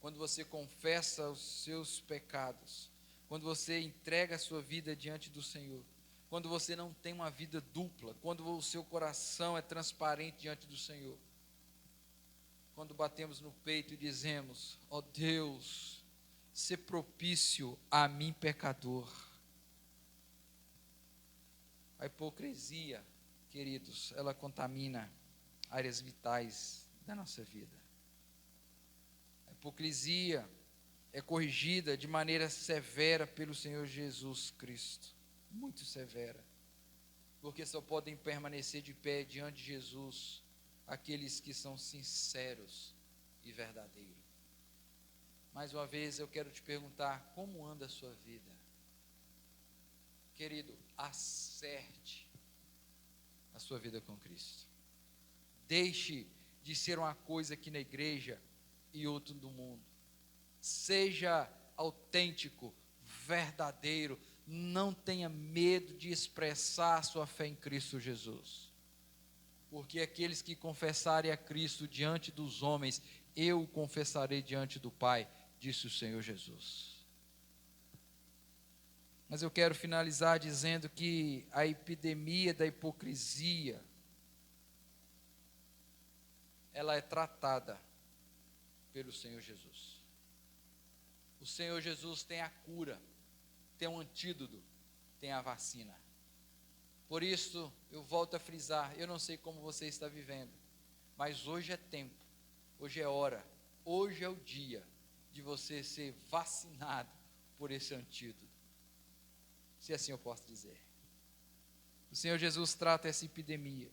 Speaker 1: quando você confessa os seus pecados, quando você entrega a sua vida diante do Senhor, quando você não tem uma vida dupla, quando o seu coração é transparente diante do Senhor, quando batemos no peito e dizemos: ó Deus, sê propício a mim, pecador. A hipocrisia, queridos, ela contamina áreas vitais da nossa vida. A hipocrisia é corrigida de maneira severa pelo Senhor Jesus Cristo, muito severa, porque só podem permanecer de pé diante de Jesus aqueles que são sinceros e verdadeiros. Mais uma vez eu quero te perguntar, como anda a sua vida? Querido, acerte a sua vida com Cristo. Deixe de ser uma coisa aqui na igreja e outra do mundo. Seja autêntico, verdadeiro. Não tenha medo de expressar a sua fé em Cristo Jesus. Porque aqueles que confessarem a Cristo diante dos homens, eu o confessarei diante do Pai, disse o Senhor Jesus. Mas eu quero finalizar dizendo que a epidemia da hipocrisia, ela é tratada pelo Senhor Jesus. O Senhor Jesus tem a cura, tem um antídoto, tem a vacina. Por isso, eu volto a frisar, eu não sei como você está vivendo, mas hoje é tempo, hoje é hora, hoje é o dia de você ser vacinado por esse antídoto. Se assim eu posso dizer. O Senhor Jesus trata essa epidemia.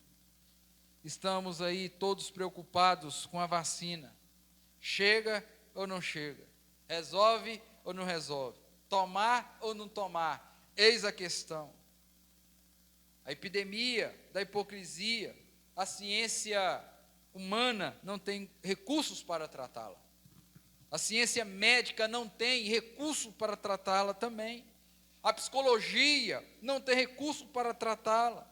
Speaker 1: Estamos aí todos preocupados com a vacina. Chega ou não chega? Resolve ou não resolve? Tomar ou não tomar? Eis a questão. A epidemia da hipocrisia, a ciência humana não tem recursos para tratá-la. A ciência médica não tem recurso para tratá-la também. A psicologia não tem recurso para tratá-la.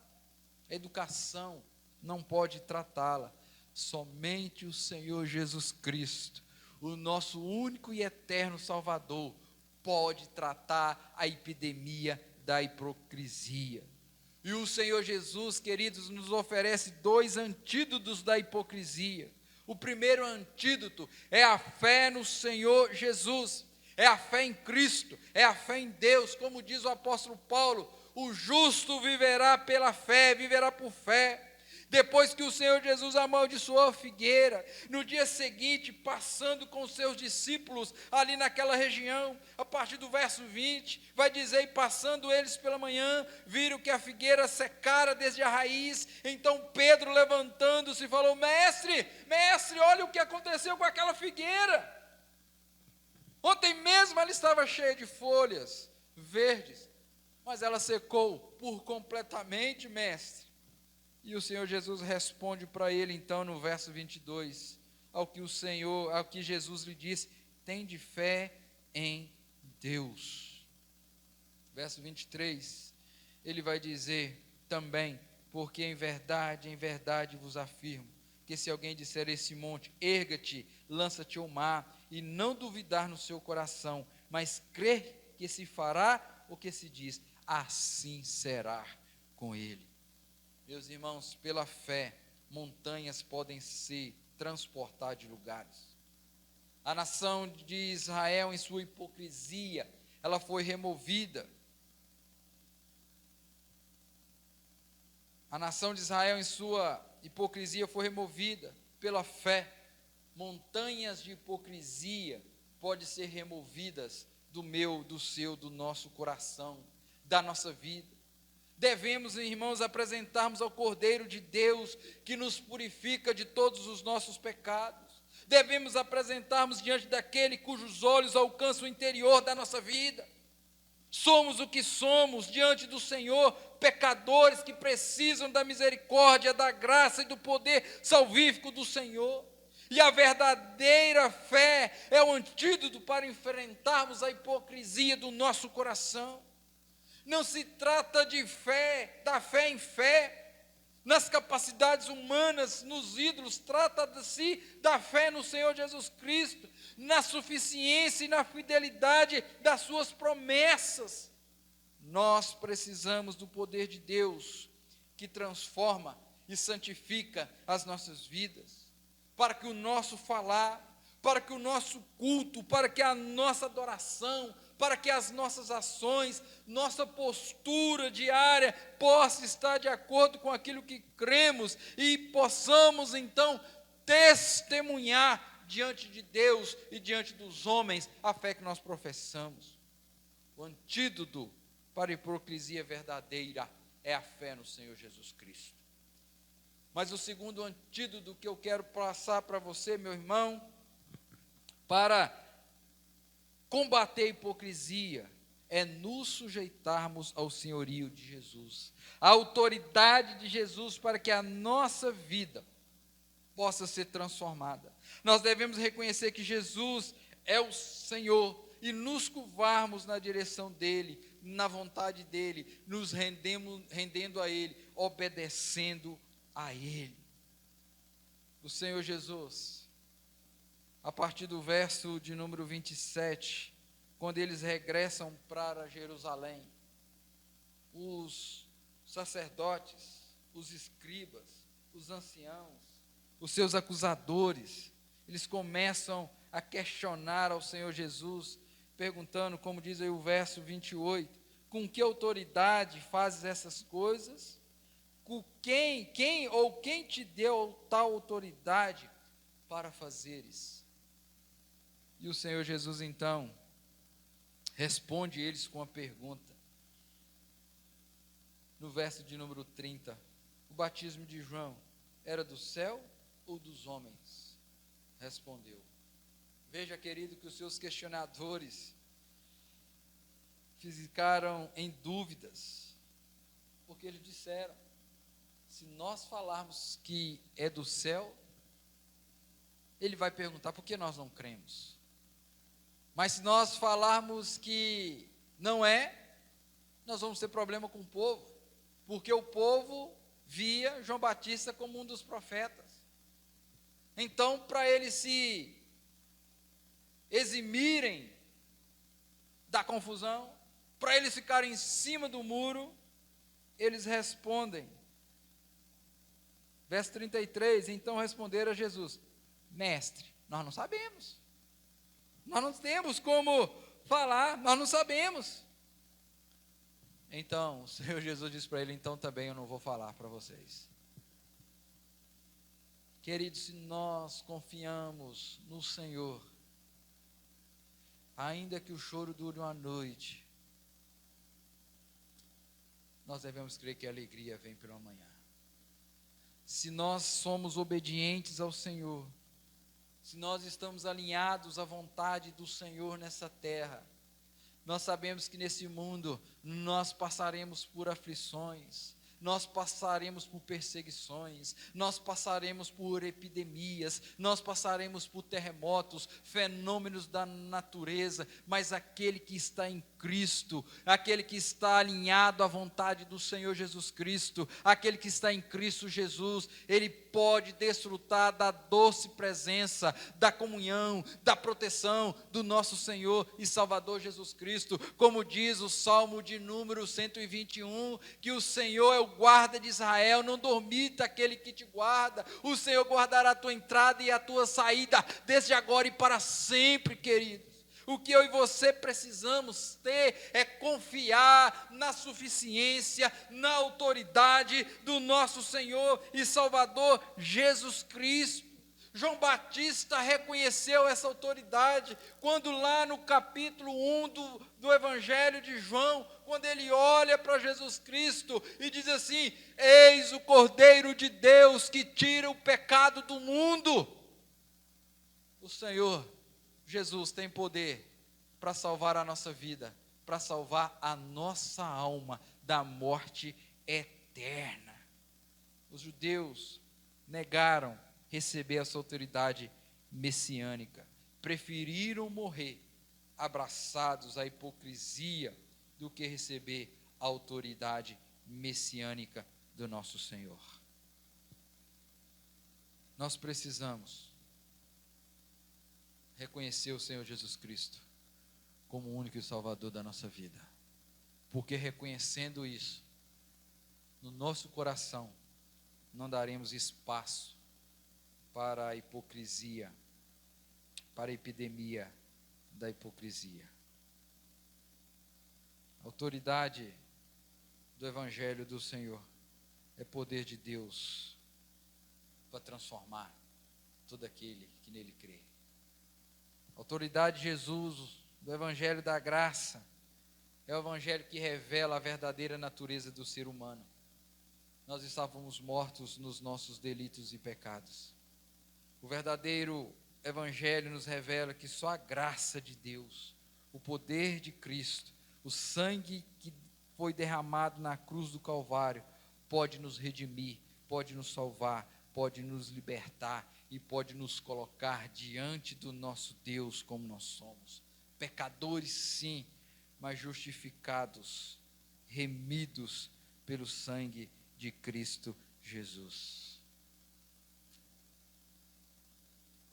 Speaker 1: A educação não pode tratá-la. Somente o Senhor Jesus Cristo, o nosso único e eterno Salvador, pode tratar a epidemia da hipocrisia. E o Senhor Jesus, queridos, nos oferece 2 antídotos da hipocrisia. O primeiro antídoto é a fé no Senhor Jesus. É a fé em Cristo, é a fé em Deus, como diz o apóstolo Paulo, o justo viverá pela fé, viverá por fé. Depois que o Senhor Jesus amaldiçoou a figueira, no dia seguinte, passando com os seus discípulos ali naquela região, a partir do verso 20, vai dizer, e passando eles pela manhã, viram que a figueira secara desde a raiz. Então Pedro, levantando-se, falou, mestre, olha o que aconteceu com aquela figueira. Ontem mesmo ela estava cheia de folhas verdes, mas ela secou por completamente, mestre. E o Senhor Jesus responde para ele, então, no verso 22, ao que Jesus lhe disse, tende fé em Deus. Verso 23, ele vai dizer também, porque em verdade vos afirmo, que se alguém disser a esse monte, erga-te, lança-te ao mar, e não duvidar no seu coração, mas crer que se fará o que se diz, assim será com ele. Meus irmãos, pela fé, montanhas podem se transportar de lugares. A nação de Israel, em sua hipocrisia, ela foi removida. A nação de Israel, em sua hipocrisia, foi removida pela fé. Montanhas de hipocrisia podem ser removidas do meu, do seu, do nosso coração, da nossa vida. Devemos, irmãos, apresentarmos ao Cordeiro de Deus, que nos purifica de todos os nossos pecados. Devemos apresentarmos diante daquele cujos olhos alcançam o interior da nossa vida. Somos o que somos diante do Senhor, pecadores que precisam da misericórdia, da graça e do poder salvífico do Senhor. E a verdadeira fé é o antídoto para enfrentarmos a hipocrisia do nosso coração. Não se trata de fé, da fé em fé, nas capacidades humanas, nos ídolos, trata-se da fé no Senhor Jesus Cristo, na suficiência e na fidelidade das suas promessas. Nós precisamos do poder de Deus, que transforma e santifica as nossas vidas, para que o nosso falar, para que o nosso culto, para que a nossa adoração para que as nossas ações, nossa postura diária possa estar de acordo com aquilo que cremos e possamos então testemunhar diante de Deus e diante dos homens a fé que nós professamos. O antídoto para a hipocrisia verdadeira é a fé no Senhor Jesus Cristo. Mas o segundo antídoto que eu quero passar para você, meu irmão, para combater a hipocrisia, é nos sujeitarmos ao senhorio de Jesus, à autoridade de Jesus, para que a nossa vida possa ser transformada. Nós devemos reconhecer que Jesus é o Senhor e nos curvarmos na direção dEle, na vontade dEle, nos rendendo a Ele, obedecendo a Ele. O Senhor Jesus, a partir do verso de número 27, quando eles regressam para Jerusalém, os sacerdotes, os escribas, os anciãos, os seus acusadores, eles começam a questionar ao Senhor Jesus, perguntando, como diz aí o verso 28, com que autoridade fazes essas coisas? Quem te deu tal autoridade para fazeres? E o Senhor Jesus então responde eles com uma pergunta. No verso de número 30, o batismo de João era do céu ou dos homens? Respondeu. Veja, querido, que os seus questionadores ficaram em dúvidas, porque eles disseram, se nós falarmos que é do céu, ele vai perguntar por que nós não cremos. Mas se nós falarmos que não é, nós vamos ter problema com o povo, porque o povo via João Batista como um dos profetas. Então, para eles se eximirem da confusão, para eles ficarem em cima do muro, eles respondem. Verso 33, então responderam a Jesus, mestre, nós não sabemos. Nós não temos como falar, nós não sabemos. Então, o Senhor Jesus disse para ele, então também eu não vou falar para vocês. Queridos, se nós confiamos no Senhor, ainda que o choro dure uma noite, nós devemos crer que a alegria vem pela manhã. Se nós somos obedientes ao Senhor, se nós estamos alinhados à vontade do Senhor nessa terra, nós sabemos que nesse mundo nós passaremos por aflições, nós passaremos por perseguições, nós passaremos por epidemias, nós passaremos por terremotos, fenômenos da natureza, mas aquele que está em Cristo, aquele que está alinhado à vontade do Senhor Jesus Cristo, aquele que está em Cristo Jesus, ele pode desfrutar da doce presença, da comunhão, da proteção do nosso Senhor e Salvador Jesus Cristo, como diz o Salmo de número 121, que o Senhor é o guarda de Israel, não dormita aquele que te guarda, o Senhor guardará a tua entrada e a tua saída, desde agora e para sempre, queridos. O que eu e você precisamos ter é confiar na suficiência, na autoridade do nosso Senhor e Salvador Jesus Cristo. João Batista reconheceu essa autoridade quando lá no capítulo 1 do Evangelho de João, quando ele olha para Jesus Cristo e diz assim, eis o Cordeiro de Deus que tira o pecado do mundo. O Senhor Jesus tem poder para salvar a nossa vida, para salvar a nossa alma da morte eterna. Os judeus negaram receber essa autoridade messiânica, preferiram morrer abraçados à hipocrisia do que receber a autoridade messiânica do nosso Senhor. Nós precisamos reconhecer o Senhor Jesus Cristo como o único Salvador da nossa vida, porque reconhecendo isso, no nosso coração, não daremos espaço para a hipocrisia, para a epidemia da hipocrisia. autoridade do Evangelho do Senhor é poder de Deus para transformar todo aquele que nele crê. A autoridade de Jesus, do Evangelho da graça, é o Evangelho que revela a verdadeira natureza do ser humano. Nós estávamos mortos nos nossos delitos e pecados. O verdadeiro Evangelho nos revela que só a graça de Deus, o poder de Cristo, o sangue que foi derramado na cruz do Calvário, pode nos redimir, pode nos salvar, pode nos libertar e pode nos colocar diante do nosso Deus como nós somos. Pecadores, sim, mas justificados, remidos pelo sangue de Cristo Jesus.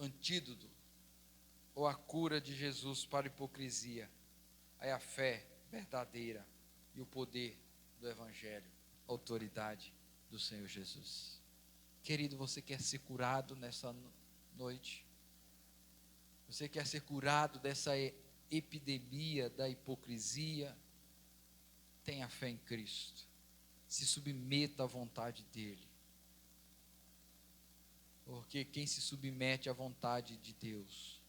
Speaker 1: Antídoto ou a cura de Jesus para a hipocrisia é a fé verdadeira e o poder do Evangelho, a autoridade do Senhor Jesus. Querido, você quer ser curado nessa noite? Você quer ser curado dessa epidemia da hipocrisia? Tenha fé em Cristo. Se submeta à vontade dEle. Porque quem se submete à vontade de Deus,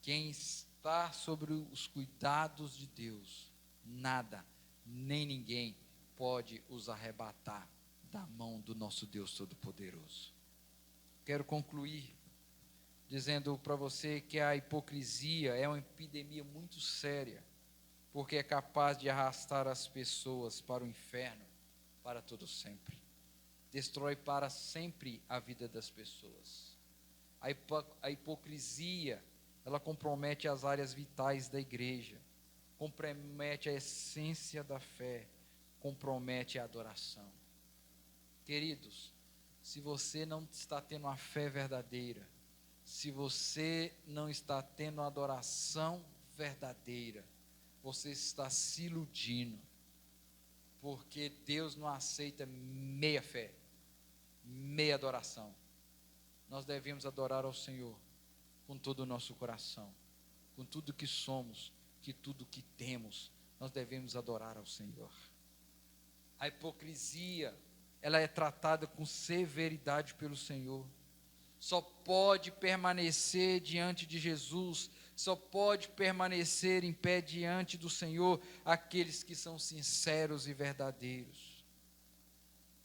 Speaker 1: quem está sobre os cuidados de Deus, nada, nem ninguém pode os arrebatar da mão do nosso Deus Todo-Poderoso. Quero concluir dizendo para você que a hipocrisia é uma epidemia muito séria, porque é capaz de arrastar as pessoas para o inferno para todo sempre. Destrói para sempre a vida das pessoas. A hipocrisia, ela compromete as áreas vitais da igreja, compromete a essência da fé, compromete a adoração. Queridos, se você não está tendo a fé verdadeira, se você não está tendo a adoração verdadeira, você está se iludindo, porque Deus não aceita meia fé, meia adoração. Nós devemos adorar ao Senhor com todo o nosso coração, com tudo que somos, que tudo que temos, nós devemos adorar ao Senhor. A hipocrisia, ela é tratada com severidade pelo Senhor. Só pode permanecer diante de Jesus, só pode permanecer em pé diante do Senhor aqueles que são sinceros e verdadeiros.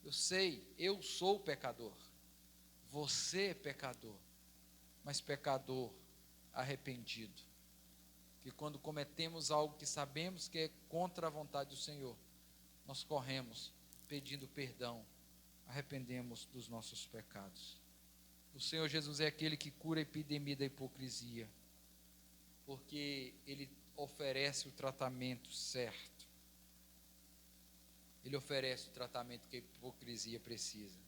Speaker 1: Eu sei, eu sou pecador, você é pecador, mas pecador arrependido. Que quando cometemos algo que sabemos que é contra a vontade do Senhor, nós corremos pedindo perdão, arrependemos dos nossos pecados. O Senhor Jesus é aquele que cura a epidemia da hipocrisia, porque Ele oferece o tratamento certo. Ele oferece o tratamento que a hipocrisia precisa.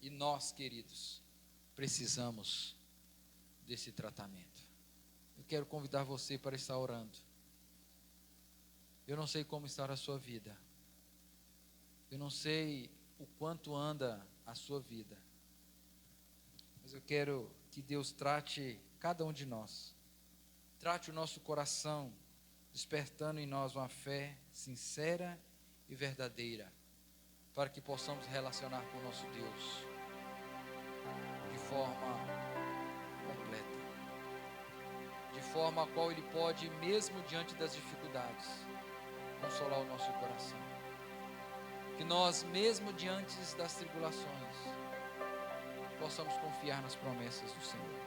Speaker 1: E nós, queridos, precisamos desse tratamento. Eu quero convidar você para estar orando. Eu não sei como está a sua vida. Eu não sei o quanto anda a sua vida. Mas eu quero que Deus trate cada um de nós. Trate o nosso coração, despertando em nós uma fé sincera e verdadeira, para que possamos relacionar com o nosso Deus de forma completa, de forma a qual Ele pode, mesmo diante das dificuldades, consolar o nosso coração. Que nós, mesmo diante das tribulações, possamos confiar nas promessas do Senhor.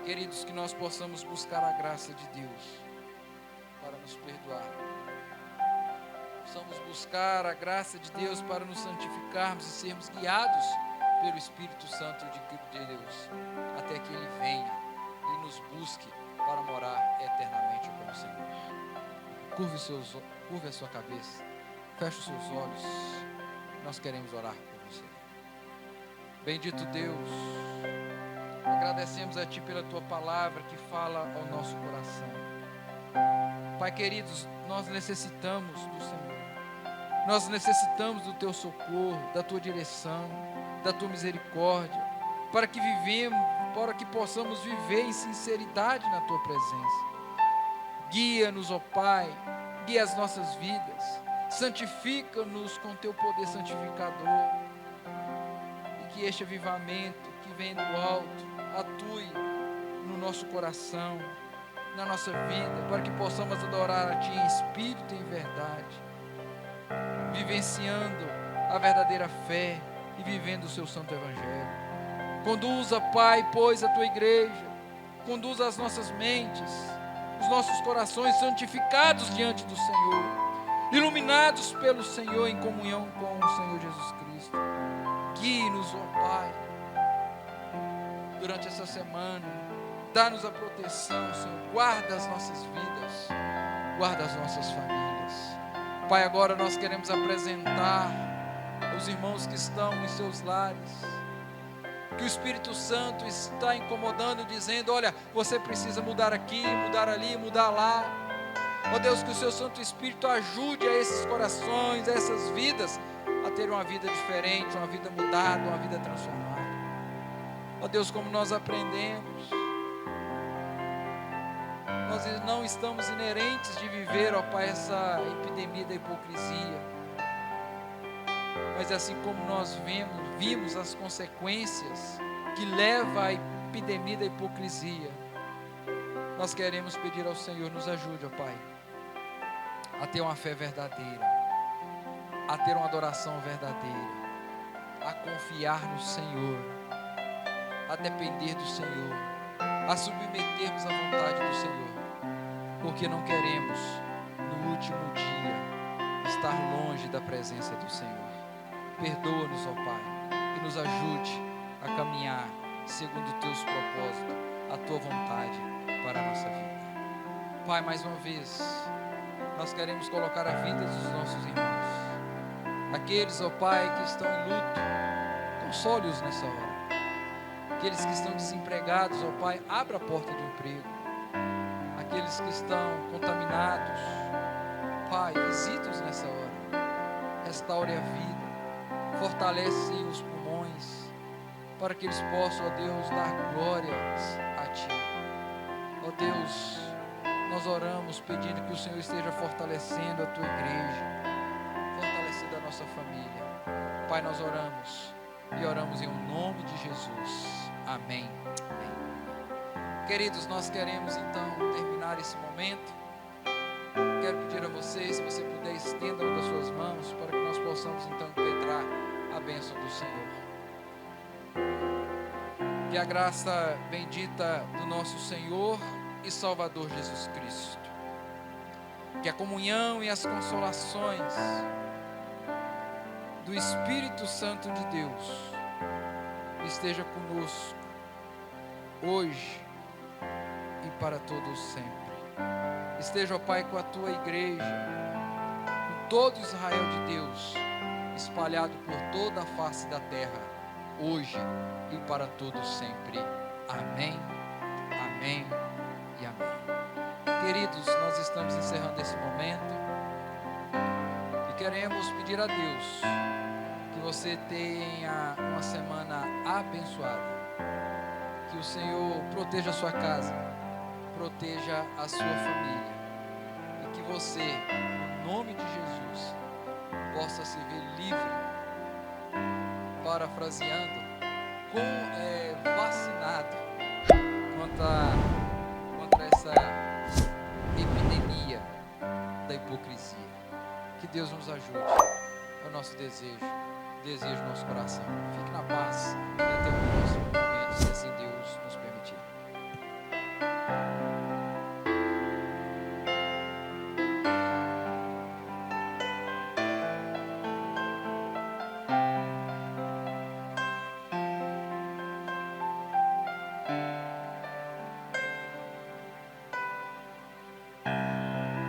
Speaker 1: Queridos, que nós possamos buscar a graça de Deus para nos perdoar. Possamos buscar a graça de Deus para nos santificarmos e sermos guiados pelo Espírito Santo de Deus, até que Ele venha e nos busque para morar eternamente com o Senhor. Curve a sua cabeça, feche os seus olhos, nós queremos orar por você. Bendito Deus, agradecemos a Ti pela Tua palavra que fala ao nosso coração. Pai queridos, nós necessitamos do Senhor. Nós necessitamos do Teu socorro, da Tua direção, da Tua misericórdia, para que possamos viver em sinceridade na Tua presença. Guia-nos, ó Pai, guia as nossas vidas, santifica-nos com teu poder santificador, e que este avivamento que vem do alto atue no nosso coração, na nossa vida, para que possamos adorar a Ti em espírito e em verdade, vivenciando a verdadeira fé e vivendo o Seu santo evangelho. Conduza, Pai, pois, a Tua igreja, conduza as nossas mentes, os nossos corações santificados diante do Senhor, iluminados pelo Senhor em comunhão com o Senhor Jesus Cristo. Guie-nos, ó Pai, durante essa semana, dá-nos a proteção, Senhor, guarda as nossas vidas, guarda as nossas famílias. Pai, agora nós queremos apresentar os irmãos que estão em seus lares, que o Espírito Santo está incomodando, dizendo: olha, você precisa mudar aqui, mudar ali, mudar lá. Ó Deus, que o Seu Santo Espírito ajude a esses corações, a essas vidas, a ter uma vida diferente, uma vida mudada, uma vida transformada. Ó Deus, como nós aprendemos, nós não estamos inerentes de viver, ó Pai, essa epidemia da hipocrisia, mas assim como nós vimos as consequências que leva à epidemia da hipocrisia, nós queremos pedir ao Senhor, nos ajude, ó Pai, a ter uma fé verdadeira, a ter uma adoração verdadeira, a confiar no Senhor, a depender do Senhor, a submetermos à vontade do Senhor, porque não queremos, no último dia, estar longe da presença do Senhor. Perdoa-nos, ó Pai, e nos ajude a caminhar segundo os Teus propósitos, a Tua vontade para a nossa vida. Pai, mais uma vez, nós queremos colocar a vida dos nossos irmãos, aqueles, ó Pai, que estão em luto, console-os nessa hora. Aqueles que estão desempregados, ó Pai, abra a porta de emprego. Aqueles que estão contaminados, Pai, visita-os nessa hora, restaure a vida, fortalece os pulmões, para que eles possam, ó Deus, dar glórias a Ti. Ó Deus, nós oramos pedindo que o Senhor esteja fortalecendo a Tua igreja, fortalecendo a nossa família. Pai, nós oramos e oramos em nome de Jesus. Amém. Amém. Queridos, nós queremos então terminar esse momento. Quero pedir a vocês, se você puder, estenda uma das suas mãos, para que nós possamos então impetrar a bênção do Senhor. Que a graça bendita do nosso Senhor e Salvador Jesus Cristo, que a comunhão e as consolações do Espírito Santo de Deus esteja conosco hoje e para todos sempre. Esteja, ó Pai, com a Tua igreja, com todo Israel de Deus, espalhado por toda a face da terra, hoje e para todos sempre. Amém, amém e amém. Queridos, nós estamos encerrando esse momento e queremos pedir a Deus que você tenha uma semana abençoada, que o Senhor proteja a sua casa, proteja a sua família, e que você, no nome de Jesus, possa se ver livre, parafraseando, vacinado contra essa epidemia da hipocrisia. Que Deus nos ajude, é o nosso desejo do nosso coração. Fique na paz e até o próximo.